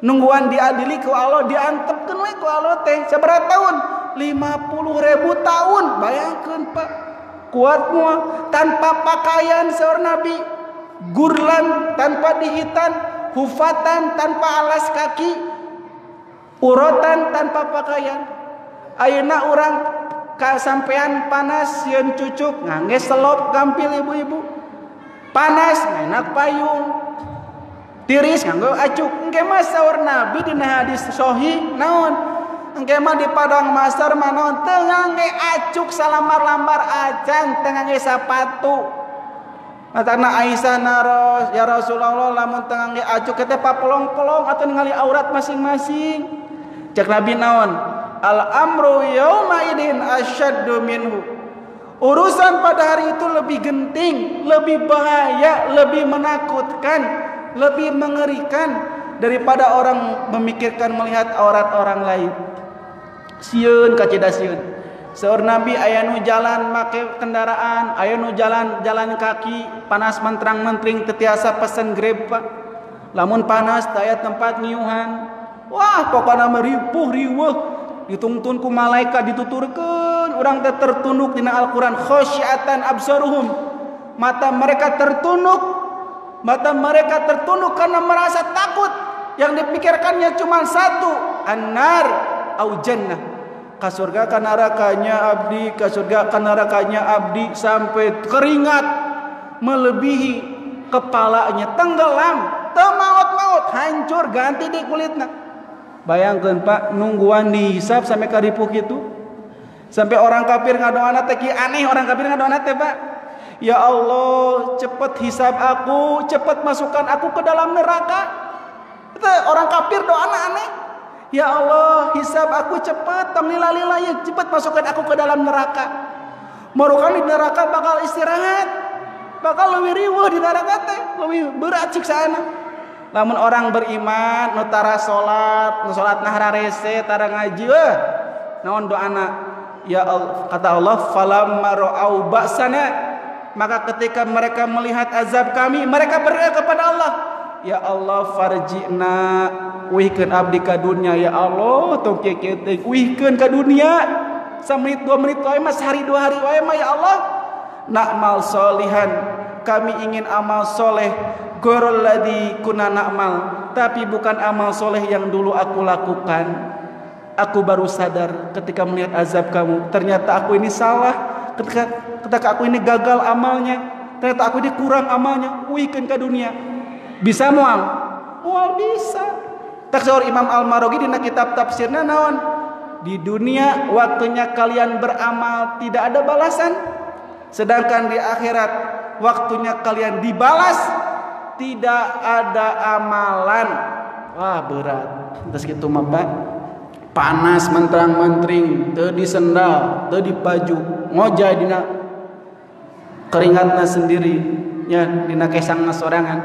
Nungguan diadili ku Allah, diantepkeun we ku Allah teh sabaraha tahun? 50.000 tahun. Bayangkeun Pak. Kuat moal tanpa pakaian saur Nabi. Gurlan tanpa dihitan, hufatan tanpa alas kaki, uratan tanpa pakaian. Ayeuna urang kasampean panas sieun cucuk ngangge selop gampil ibu-ibu. Panas enak payung. Tiris nganggo acuk. Engke mah saur Nabi dina hadis sahih naon? Engke mah di padang masar mah naon teu ngangge acuk salamar-lambar acan teu ngangge sapatu. Matana Aisyah naros ya Rasulullah lamun teu ngangge acuk teh papolong-polong atuh ningali aurat masing-masing. Cek Nabi naon? Al-amru yauma idin asyaddu minhu. Urusan pada hari itu lebih genting, lebih bahaya, lebih menakutkan, lebih mengerikan daripada orang memikirkan melihat aurat orang lain. Sieun kacida sieun. Saur Nabi aya nu jalan make kendaraan, aya nu jalan kaki, panas mentrang-mentring teu tiasa pesen Grab Pak. Lamun panas teu aya tempat ngiuhan. Wah, pokona mah ripuh riweuh. Ditungtun ku malaikat dituturkeun urang teh tertunduk dina Al-Qur'an khosyiatan absaruhum. Mata mereka tertunduk karena merasa takut. Yang dipikirkannya cuma satu, annar au jannah. Ka surga ka nerakanya abdi, ka surga ka nerakanya abdi sampai keringat melebihi kepalanya, tenggelam, teu maot-maot, hancur ganti di kulitna. Bayangkeun Pak, nungguan dihisab sampai karipuh kitu. Sampai orang kafir ngadoana teh aneh, orang kafir ngadoana teh Pak. Ya Allah, cepat hisab aku, cepat masukkan aku ke dalam neraka. Itu orang kafir doana aneh. Ya Allah, hisab aku cepat, tong lila-lila ya, cepat masukkan aku ke dalam neraka. Marukan di neraka bakal istirahat. Bakal leuwih riweuh di neraka teh, leuwih berat siksaana. Lamun orang beriman nu tara salat, nu salatna hararese, tara ngaji naon doana? Ya Allah, kata Allah, falamma ra'au ba'sana, maka ketika mereka melihat azab kami, mereka berdoa kepada Allah, ya Allah farji'na, wihkeun abdi ka dunya, ya Allah tong kieu teh wihkeun ka dunya. Samenit 2 menit wae mah, sehari 2 hari wae mah ya Allah. Na'mal solihan, kami ingin amal soleh. Gorol ladzi kunna na'mal, tapi bukan amal soleh yang dulu aku lakukan. Aku baru sadar ketika melihat azab kamu, ternyata aku ini salah. Ketika aku ini gagal amalnya, ternyata aku ini kurang amalnya. Wihkeun ka dunia. Bisa moal? Moal bisa. Tak saur Imam Al-Maraghi dina kitab tafsirna naon? Di dunia waktunya kalian beramal tidak ada balasan, sedangkan di akhirat waktunya kalian dibalas tidak ada amalan. Wah berat. Terus gitu mah Pak, panas mentrang-mentring, teu di sendal, teu di baju, ngojay dina keringatna sendiri, ya dina kesangna sorangan.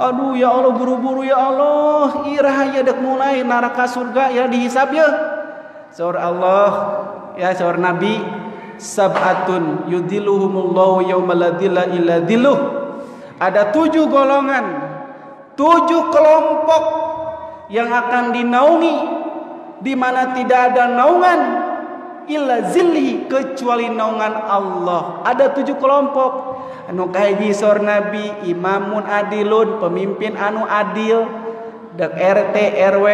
Aduh ya Allah, buru-buru ya Allah, irah ya dek mulai neraka surga ya dihisab ya. Saur Allah, ya saur Nabi, sab'atun yudilluhumullahu yauma la dhilla illa dhilluh. Ada 7 golongan, 7 kelompok yang akan dinaungi, di mana tidak ada naungan illa zilli, kecuali naungan Allah. Ada 7 kelompok. Anu kahiji saur Nabi, imamun adilun, pemimpin anu adil, dak RT RW,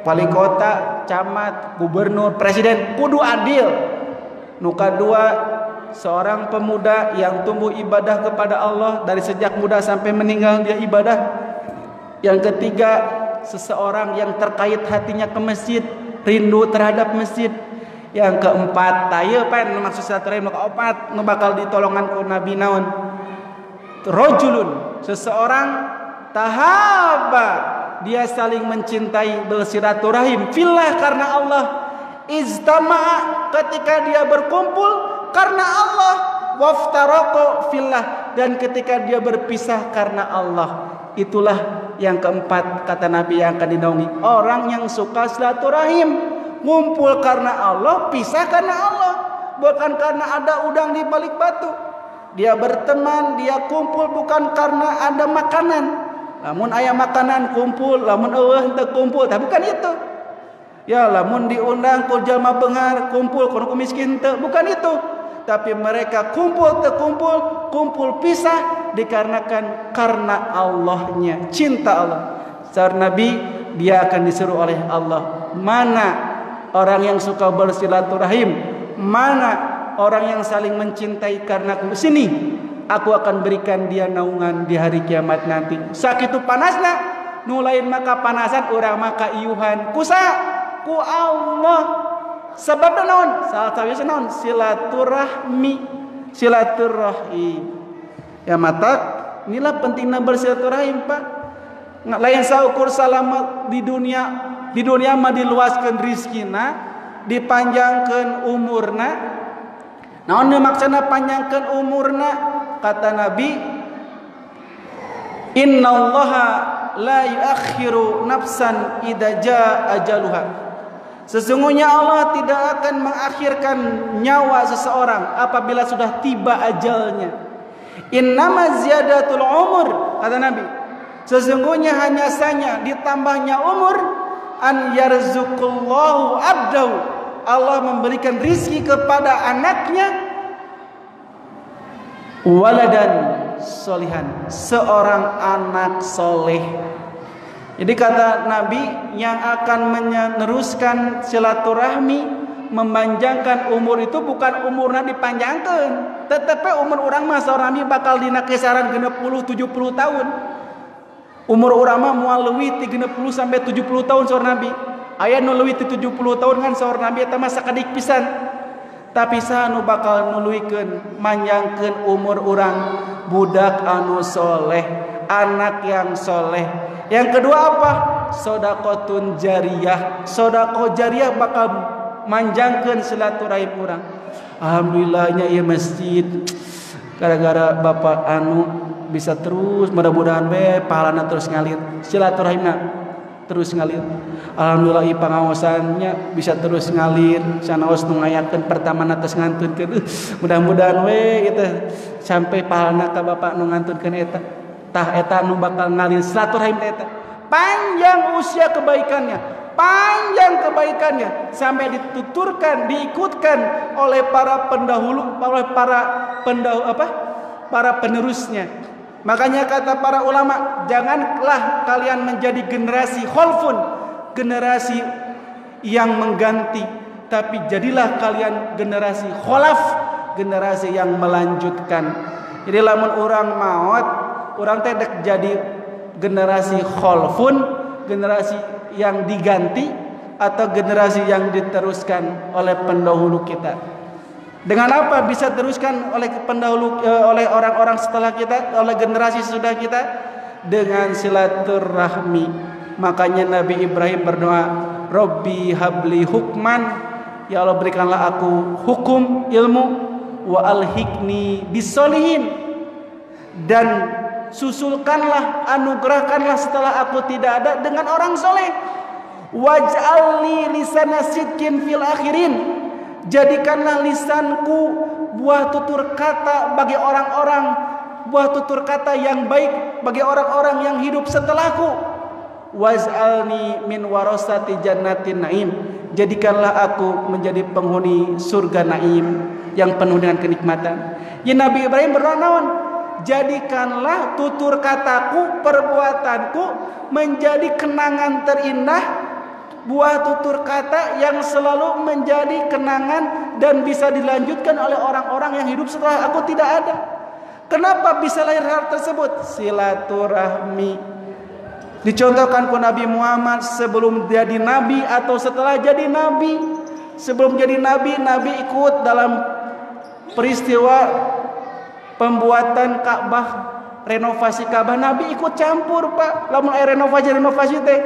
wali kota, camat, gubernur, presiden kudu adil. Nu kadua, seorang pemuda yang tumbuh ibadah kepada Allah dari sejak muda sampai meninggal dia ibadah. Yang ketiga, seseorang yang terkait hatinya ke masjid, rindu terhadap masjid. Yang keempat, tayeu pan maksud silaturahim nu kaopat nu bakal ditolongan ku Nabi naon? Rajulun, seseorang tahaba, dia saling mencintai bersilaturahim fillah karena Allah. Iztama'a, ketika dia berkumpul karena Allah, waftaraqo fillah, dan ketika dia berpisah karena Allah. Itulah yang keempat kata Nabi yang akan dinaungi, orang yang suka silaturahim, ngumpul karena Allah, pisah karena Allah, bukan karena ada udang di balik batu. Dia berteman, dia kumpul bukan karena ada makanan. Lamun aya makanan kumpul, lamun eueuh teu kumpul, tapi bukan itu. Ya lamun diundang ku jalma beungar kumpul ku miskin teu, bukan itu. Tapi mereka kumpul teu kumpul pisah dikarenakan karena Allahnya, cinta Allah. Saur Nabi, dia akan disuruh oleh Allah, mana orang yang suka bersilaturahim, mana orang yang saling mencintai karenaku? Sini, aku akan berikan dia naungan di hari kiamat nanti. Sakitu panasna, nu lain maka panasan, urang maka iuhan. Kusa ku Allah. Sebab naon? Salah satunya naon? Silaturahmi. Ya mata, inilah pentingnya bersilaturahim, Pak. Lain saukur selamat di dunia mah diluaskan rizkina, dipanjangkan umurna. Naon maksudna panjangkan umurna? Kata Nabi, innallaha la yuakhiru nafsan idza jaa ajaluha. Sesungguhnya Allah tidak akan mengakhirkan nyawa seseorang apabila sudah tiba ajalnya. Innama ziyadatul umur, kata Nabi, sesungguhnya hanya saja ditambahnya umur, an yarzuqullahu abdahu, Allah memberikan rizki kepada anaknya, waladan solihan, seorang anak soleh. Jadi kata Nabi, yang akan meneruskan silaturahmi, memanjangkan umur itu bukan umurnya dipanjangkan, tetapi umur orang mah seorang bakal dina kisaran 60-70 tahun. Umur orang mah moal leuwih ti 60 sampai 70 tahun seorang Nabi. Aya nu leuwih ti 70 tahun kan seorang Nabi eta mah sakadik pisan. Tapi saha nu bakal nuluikeun manjangkeun umur orang? Budak anu soleh, anak yang soleh. Yang kedua apa? Sodakotun jariyah. Sodako jariyah bakal manjangkeun silaturahim urang. Alhamdulillahnya ieu masjid gara-gara bapak anu bisa terus, mudah-mudahan we pahalana terus ngalir, silaturahimna terus ngalir. Alhamdulillah pangaosannya bisa terus ngalir, sanaos nu ngayakeun pertamana tos ngantunkeun. Mudah-mudahan we kita sampai pahalana ka bapak nu ngantunkeun eta. Tah eta nu bakal ngalir silaturahim eta. Panjang usia kebaikannya, panjang kebaikannya sampai dituturkan, diikutkan oleh para pendahulu, oleh para penerusnya. Makanya kata para ulama, janganlah kalian menjadi generasi khalfun, generasi yang mengganti, tapi jadilah kalian generasi khalaf, generasi yang melanjutkan. Jadi lamun orang maut, orang teh jadi generasi khalfun, generasi yang diganti, atau generasi yang diteruskan oleh pendahulu kita. Dengan apa bisa teruskan oleh pendahulu, oleh orang-orang setelah kita, oleh generasi sesudah kita? Dengan silaturahmi. Makanya Nabi Ibrahim berdoa, Robbi habli hukman, ya Allah berikanlah aku hukum, ilmu, wa alhikni bisolihin, dan susulkanlah, anugerahkanlah setelah aku tidak ada dengan orang soleh. Waj'alni lisana sidqin fil akhirin, jadikanlah lisanku buah tutur kata bagi orang-orang, buah tutur kata yang baik bagi orang-orang yang hidup setelahku. Waj'alni min warasati jannatin naim, jadikanlah aku menjadi penghuni surga naim yang penuh dengan kenikmatan. Ya Nabi Ibrahim berdoa naon? Jadikanlah tutur kataku, perbuatanku menjadi kenangan terindah, buah tutur kata yang selalu menjadi kenangan dan bisa dilanjutkan oleh orang-orang yang hidup setelah aku tidak ada. Kenapa bisa lahir hal tersebut? Silaturahmi. Dicontohkan ku Nabi Muhammad sebelum jadi nabi atau setelah jadi nabi. Sebelum jadi nabi, Nabi ikut dalam peristiwa pembuatan Ka'bah, renovasi Ka'bah. Nabi ikut campur, Pak. Lamun renovasi teh.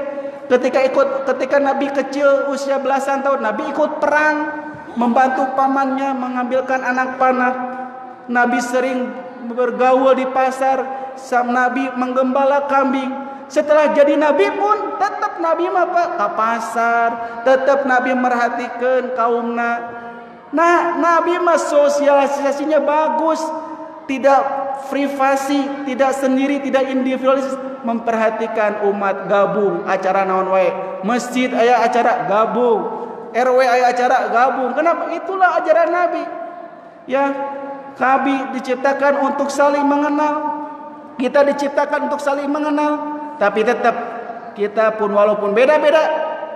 Ketika Nabi kecil usia belasan tahun, Nabi ikut perang, membantu pamannya mengambilkan anak panah. Nabi sering bergaul di pasar, Nabi menggembala kambing. Setelah jadi Nabi pun tetap Nabi mah Pak ke pasar, tetap Nabi merhatikan kaumna. Nah, Nabi mah sosialisasinya bagus, tidak privasi, tidak sendiri, tidak individualis, memperhatikan umat, gabung acara naon wae. Masjid aya acara gabung, RW aya acara gabung. Kenapa? Itulah ajaran Nabi. Ya, Nabi diciptakan untuk saling mengenal. Kita diciptakan untuk saling mengenal. Tapi tetap kita pun walaupun beda-beda,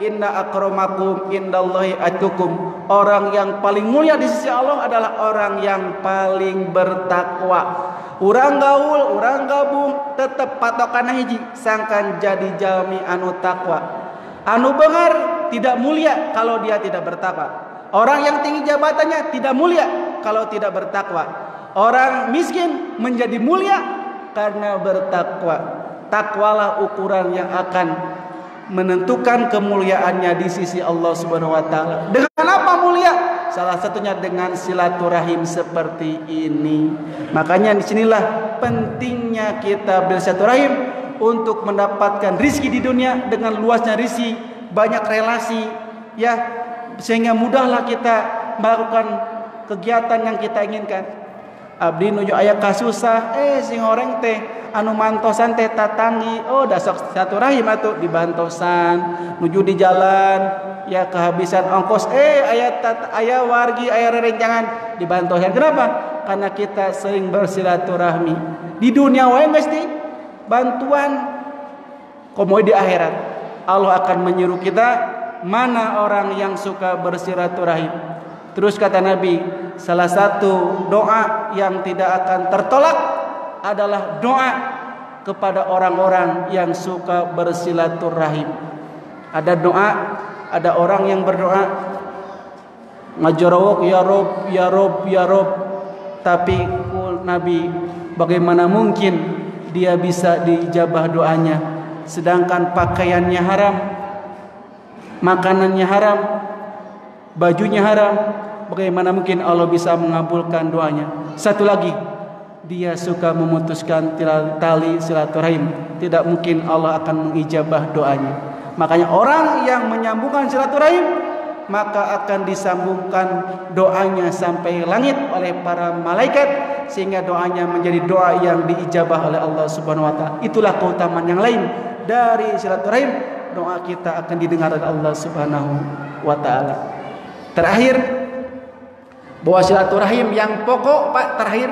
inna akramakum indallahi atqakum. Orang yang paling mulia di sisi Allah adalah orang yang paling bertakwa. Urang gaul, urang gabung tetap patokan hiji, sangkan jadi jalmi anu takwa. Anu beungar tidak mulia kalau dia tidak bertakwa. Orang yang tinggi jabatannya tidak mulia kalau tidak bertakwa. Orang miskin menjadi mulia karena bertakwa. Takwalah ukuran yang akan menentukan kemuliaannya di sisi Allah Subhanahu wa taala. Dengan apa mulia? Salah satunya dengan silaturahim seperti ini. Makanya disinilah pentingnya kita bersilaturahim untuk mendapatkan rizki di dunia. Dengan luasnya rizki, banyak relasi, ya, sehingga mudahlah kita melakukan kegiatan yang kita inginkan. Abdi nuju aya kasusah, sing horeng teh anu mantosan teh tatanggi, da sok silaturahim atuh dibantosan, nuju di jalan ya kehabisan ongkos, aya wargi, aya rerencangan dibantosan. Kenapa? Karena kita sering bersilaturahmi. Di dunia wae mesti bantuan, komo di akhirat Allah akan menyuruh kita mana orang yang suka bersilaturahim. Terus kata Nabi, salah satu doa yang tidak akan tertolak adalah doa kepada orang-orang yang suka bersilaturahim. Ada doa, ada orang yang berdoa ngajorawok ya Rob, ya Rob, ya Rob. Tapi Nabi, bagaimana mungkin dia bisa dijabah doanya, sedangkan pakaiannya haram, makanannya haram, bajunya haram. Bagaimana mungkin Allah bisa mengabulkan doanya? Satu lagi, dia suka memutuskan tali silaturahim. Tidak mungkin Allah akan mengijabah doanya. Makanya orang yang menyambungkan silaturahim, maka akan disambungkan doanya sampai langit oleh para malaikat, sehingga doanya menjadi doa yang diijabah oleh Allah Subhanahu wa taala. Itulah keutamaan yang lain dari silaturahim. Doa kita akan didengar oleh Allah Subhanahu wa taala. Terakhir, bahwa silaturahim yang pokok, Pak, terakhir,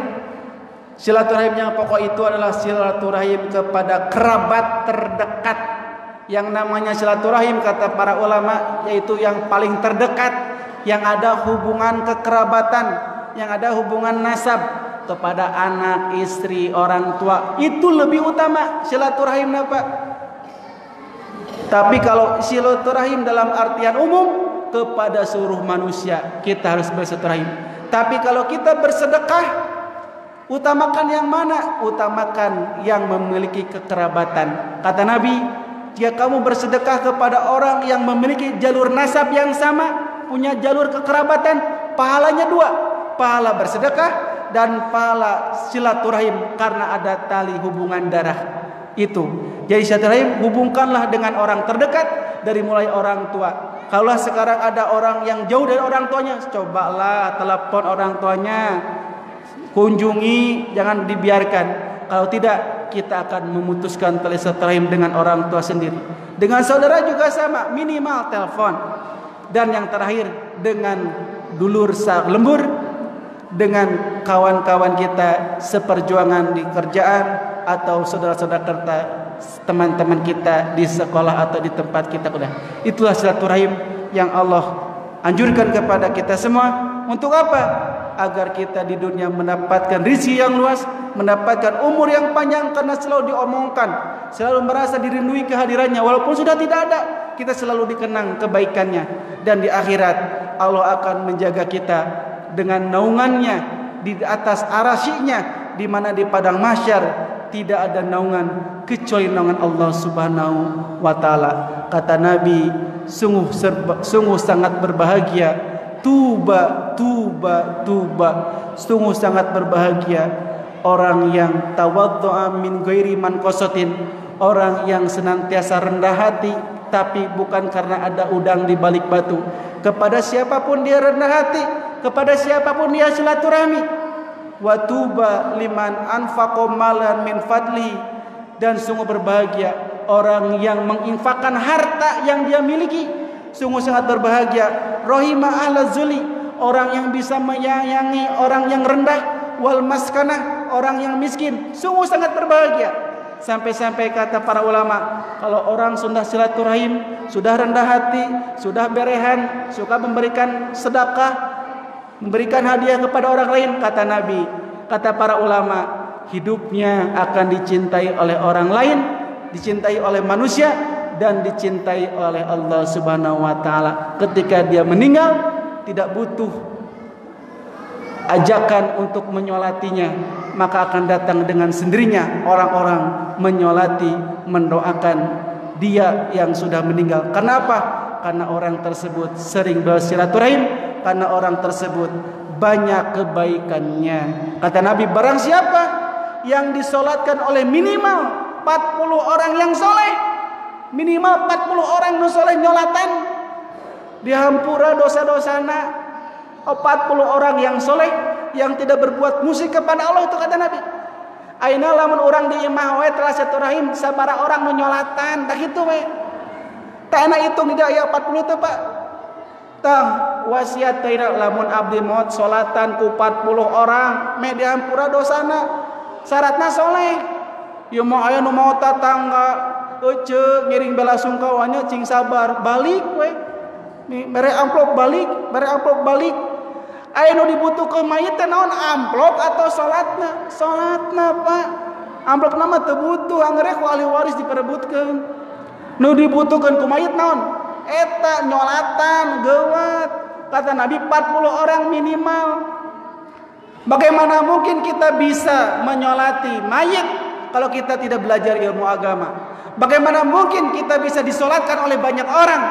silaturahim yang pokok itu adalah silaturahim kepada kerabat terdekat. Yang namanya silaturahim kata para ulama yaitu yang paling terdekat, yang ada hubungan kekerabatan, yang ada hubungan nasab kepada anak, istri, orang tua. Itu lebih utama silaturahim, Pak. Tapi kalau silaturahim dalam artian umum, kepada seluruh manusia kita harus bersilaturahim. Tapi kalau kita bersedekah, utamakan yang mana? Utamakan yang memiliki kekerabatan. Kata Nabi, jika kamu bersedekah kepada orang yang memiliki jalur nasab yang sama, punya jalur kekerabatan, pahalanya dua, pahala bersedekah dan pahala silaturahim karena ada tali hubungan darah. Itu. Jadi silaturahim hubungkanlah dengan orang terdekat, dari mulai orang tua. Kalau sekarang ada orang yang jauh dari orang tuanya, cobalah telepon orang tuanya, kunjungi, jangan dibiarkan. Kalau tidak, kita akan memutuskan tali silaturahim dengan orang tua sendiri. Dengan saudara juga sama, minimal telepon. Dan yang terakhir, dengan dulur lembur, dengan kawan-kawan kita seperjuangan di kerjaan atau saudara-saudara kita, teman-teman kita di sekolah atau di tempat kita kuliah. Itulah silaturahim yang Allah anjurkan kepada kita semua. Untuk apa? Agar kita di dunia mendapatkan rezeki yang luas, mendapatkan umur yang panjang, karena selalu diomongkan, selalu merasa dirindui kehadirannya. Walaupun sudah tidak ada, kita selalu dikenang kebaikannya. Dan di akhirat Allah akan menjaga kita dengan naungannya di atas arasy-Nya, di mana di padang mahsyar tidak ada naungan kecuali naungan Allah Subhanahu wa taala. Kata Nabi, sungguh sangat berbahagia, tuba, sungguh sangat berbahagia orang yang tawaddu'a min ghairi manqasatin, orang yang senantiasa rendah hati tapi bukan karena ada udang di balik batu. Kepada siapapun dia rendah hati, kepada siapapun dia silaturahmi. Wa tuba liman anfaqa malan min fadli, dan sungguh berbahagia orang yang menginfakkan harta yang dia miliki. Sungguh sangat berbahagia. Rahima ahla zuli, orang yang bisa menyayangi orang yang rendah. Wal maskanah, orang yang miskin. Sungguh sangat berbahagia. Sampai-sampai kata para ulama, kalau orang sudah silaturahim, sudah rendah hati, sudah berehan, suka memberikan sedekah, memberikan hadiah kepada orang lain, kata Nabi, kata para ulama, hidupnya akan dicintai oleh orang lain, dicintai oleh manusia, dan dicintai oleh Allah Subhanahu wa taala. Ketika dia meninggal, tidak butuh ajakan untuk menyolatinya, maka akan datang dengan sendirinya orang-orang menyolati, mendoakan dia yang sudah meninggal. Kenapa? Karena orang tersebut sering bersilaturahim, karena orang tersebut banyak kebaikannya. Kata Nabi, barang siapa yang disolatkan oleh minimal 40 orang yang soleh, minimal 40 orang nu soleh nyolatan, dihampura dosa-dosana. 40 orang yang soleh, yang tidak berbuat musik kepada Allah, itu kata Nabi. Aina lamun orang di imah we telah silaturahim sabara orang nu nyolatan, tak kitu we. Tak enak hitung tidak aya 40 teh Pak. Tah wasiat teh lamun abdi maot salatan ku 40 orang, me dihampura dosana. Syaratna soleh. Ieu mah aya nu maot tatangga, euceuk ngiring bela sungkawanya cing sabar, balik we. Mere amplop balik. Anu dibutuhkeun mayit teh naon, amplop atau salatna? Salatna Pak. Amplop nama teu butuh, anggereh ku ahli waris diperebutkeun. Nu dibutuhkeun ku mayit naon? Eta nyolatan geuwat. Kata Nabi 40 orang minimal. Bagaimana mungkin kita bisa menyolati mayit kalau kita tidak belajar ilmu agama? Bagaimana mungkin kita bisa disolatkan oleh banyak orang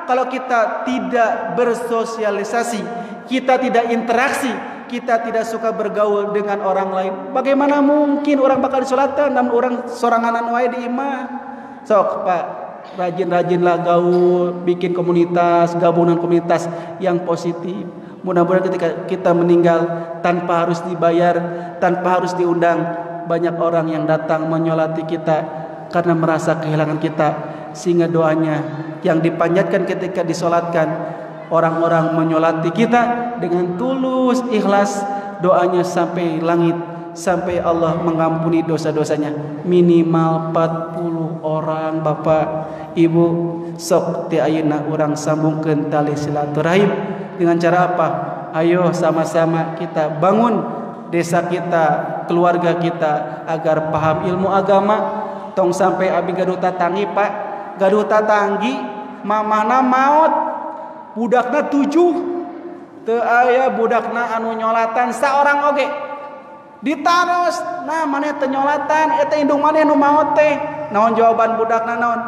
kalau kita tidak bersosialisasi, kita tidak interaksi, kita tidak suka bergaul dengan orang lain? Bagaimana mungkin orang bakal disolatkan namun orang soranganan wae di imah? Sok Pak, rajin-rajinlah gaul, bikin komunitas, gabungan komunitas yang positif. Mudah-mudahan ketika kita meninggal tanpa harus dibayar, tanpa harus diundang, banyak orang yang datang menyolati kita karena merasa kehilangan kita, sehingga doanya yang dipanjatkan ketika disolatkan, orang-orang menyolati kita dengan tulus, ikhlas, doanya sampai langit, sampai Allah mengampuni dosa-dosanya. Minimal 40 orang Bapak Ibu. Sok ti ayeuna urang sambungkeun tali silaturahim dengan cara apa? Ayo sama-sama kita bangun desa kita, keluarga kita agar paham ilmu agama. Tong sampai abi gaduh tatanggi Pak, gaduh tatanggi mamahna maot, budakna 7, teu aya budakna anu nyolatan saorang oge. Ditaros, nah maneh teu nyolatan, eta indung maneh nu maot teh. Naon jawaban budakna naon?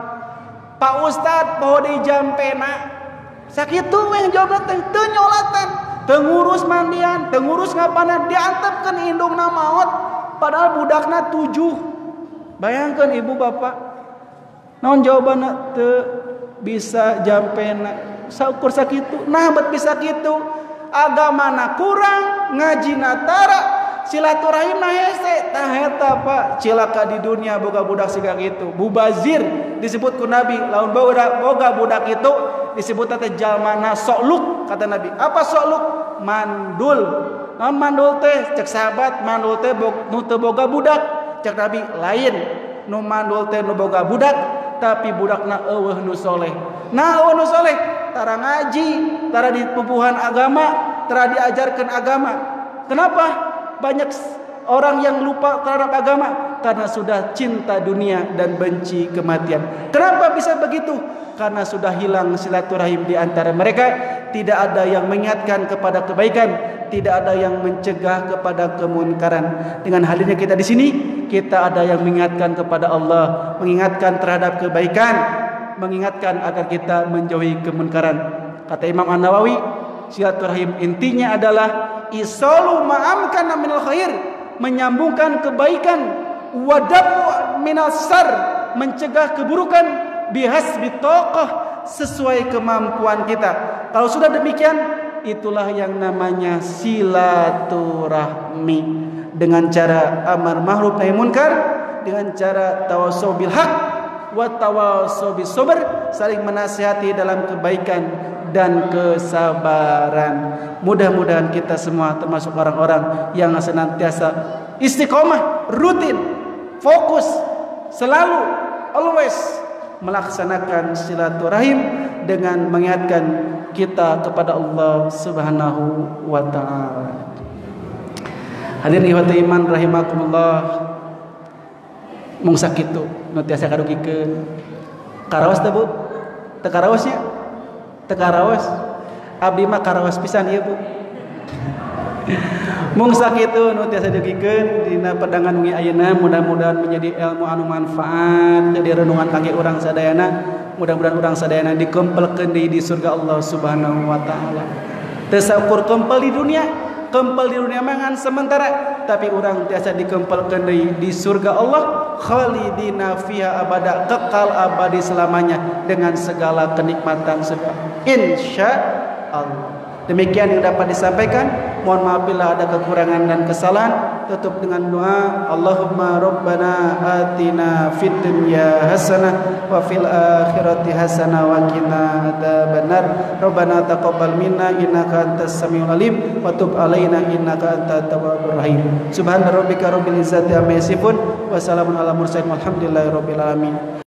Pak Ustad poho deui jampena. Sakitu we jawabna teh, teu nyolatan, teu ngurus mandian, teu ngurus ngapana, diantepkeun indungna maot padahal budakna 7. Bayangkeun ibu bapak. Naon jawabanna? Teu bisa jampena. Saukur sakitu, nah bet bisa kitu. Agamana kurang, ngajina tara, silaturahimna hese. Tah eta Pak, cilaka di dunia boga budak siga kitu. Mubazir disebut ku Nabi, lamun boga budak itu disebut teh jalmana sokluk, kata Nabi. Apa sokluk? Mandul. Naon mandul teh? Cek sahabat, mandul teh nu teu boga budak. Cek Nabi, lain. Nu mandul teh nu boga budak, tapi budakna eueuh nu soleh. Nah eueuh nu soleh, tara ngaji, tara di pupuhan agama, tara diajarkeun agama. Kenapa banyak orang yang lupa terhadap agama? Karena sudah cinta dunia dan benci kematian. Kenapa bisa begitu? Karena sudah hilang silaturahim di antara mereka. Tidak ada yang mengingatkan kepada kebaikan, tidak ada yang mencegah kepada kemunkaran. Dengan hadirnya kita di sini, kita ada yang mengingatkan kepada Allah, mengingatkan terhadap kebaikan, mengingatkan agar kita menjauhi kemunkaran. Kata Imam An-Nawawi, silaturahim intinya adalah isalu ma'amkana minal khair, menyambungkan kebaikan, wadabu minal sar, mencegah keburukan, bihasbi taqah, sesuai kemampuan kita. Kalau sudah demikian, itulah yang namanya silaturahmi. Dengan cara amar ma'ruf nahi munkar, dengan cara tawasau bil haq wa tawasau bis sabr, saling menasihati dalam kebaikan dan kesabaran. Mudah-mudahan kita semua termasuk orang-orang yang senantiasa istiqomah, rutin, fokus selalu always melaksanakan silaturahim dengan mengingatkan kita kepada Allah Subhanahu wa taala. Hadirin ikhwati iman rahimakumullah, mung sakitu nu tiasa karugikeun. Karaos teh Bu? Teu karaosnya? Teu karaos. Abdi mah karaos pisan ieu Bu. Mung sakitu nu tiasa dugikeun dina pedangan wingi ayeuna, mudah-mudahan menjadi ilmu anu manfaat jadi renungan kangge urang sadayana. Mudah-mudahan urang sadayana dikumpulkeun di surga Allah Subhanahu wa taala. Teu saukur kumpul di dunia, kumpul di dunia mangan sementara, tapi urang tiasa dikumpulkeun di surga Allah khalidina fiha abada, kekal abadi selamanya dengan segala kenikmatan surga. Insyaallah. Demikian yang dapat disampaikan. Mohon maaf bila ada kekurangan dan kesalahan. Tutup dengan doa. Allahumma rabbana atina fid dunya hasanah wa fil akhirati hasanah wa qina adzabannar. Rabbana taqabbal minna innaka antas samiul alim wa tub alaina innaka antat tawwabur rahim. Subhana rabbika rabbil izzati amma yasifun wa salamun alal mursalin walhamdulillahi rabbil alamin.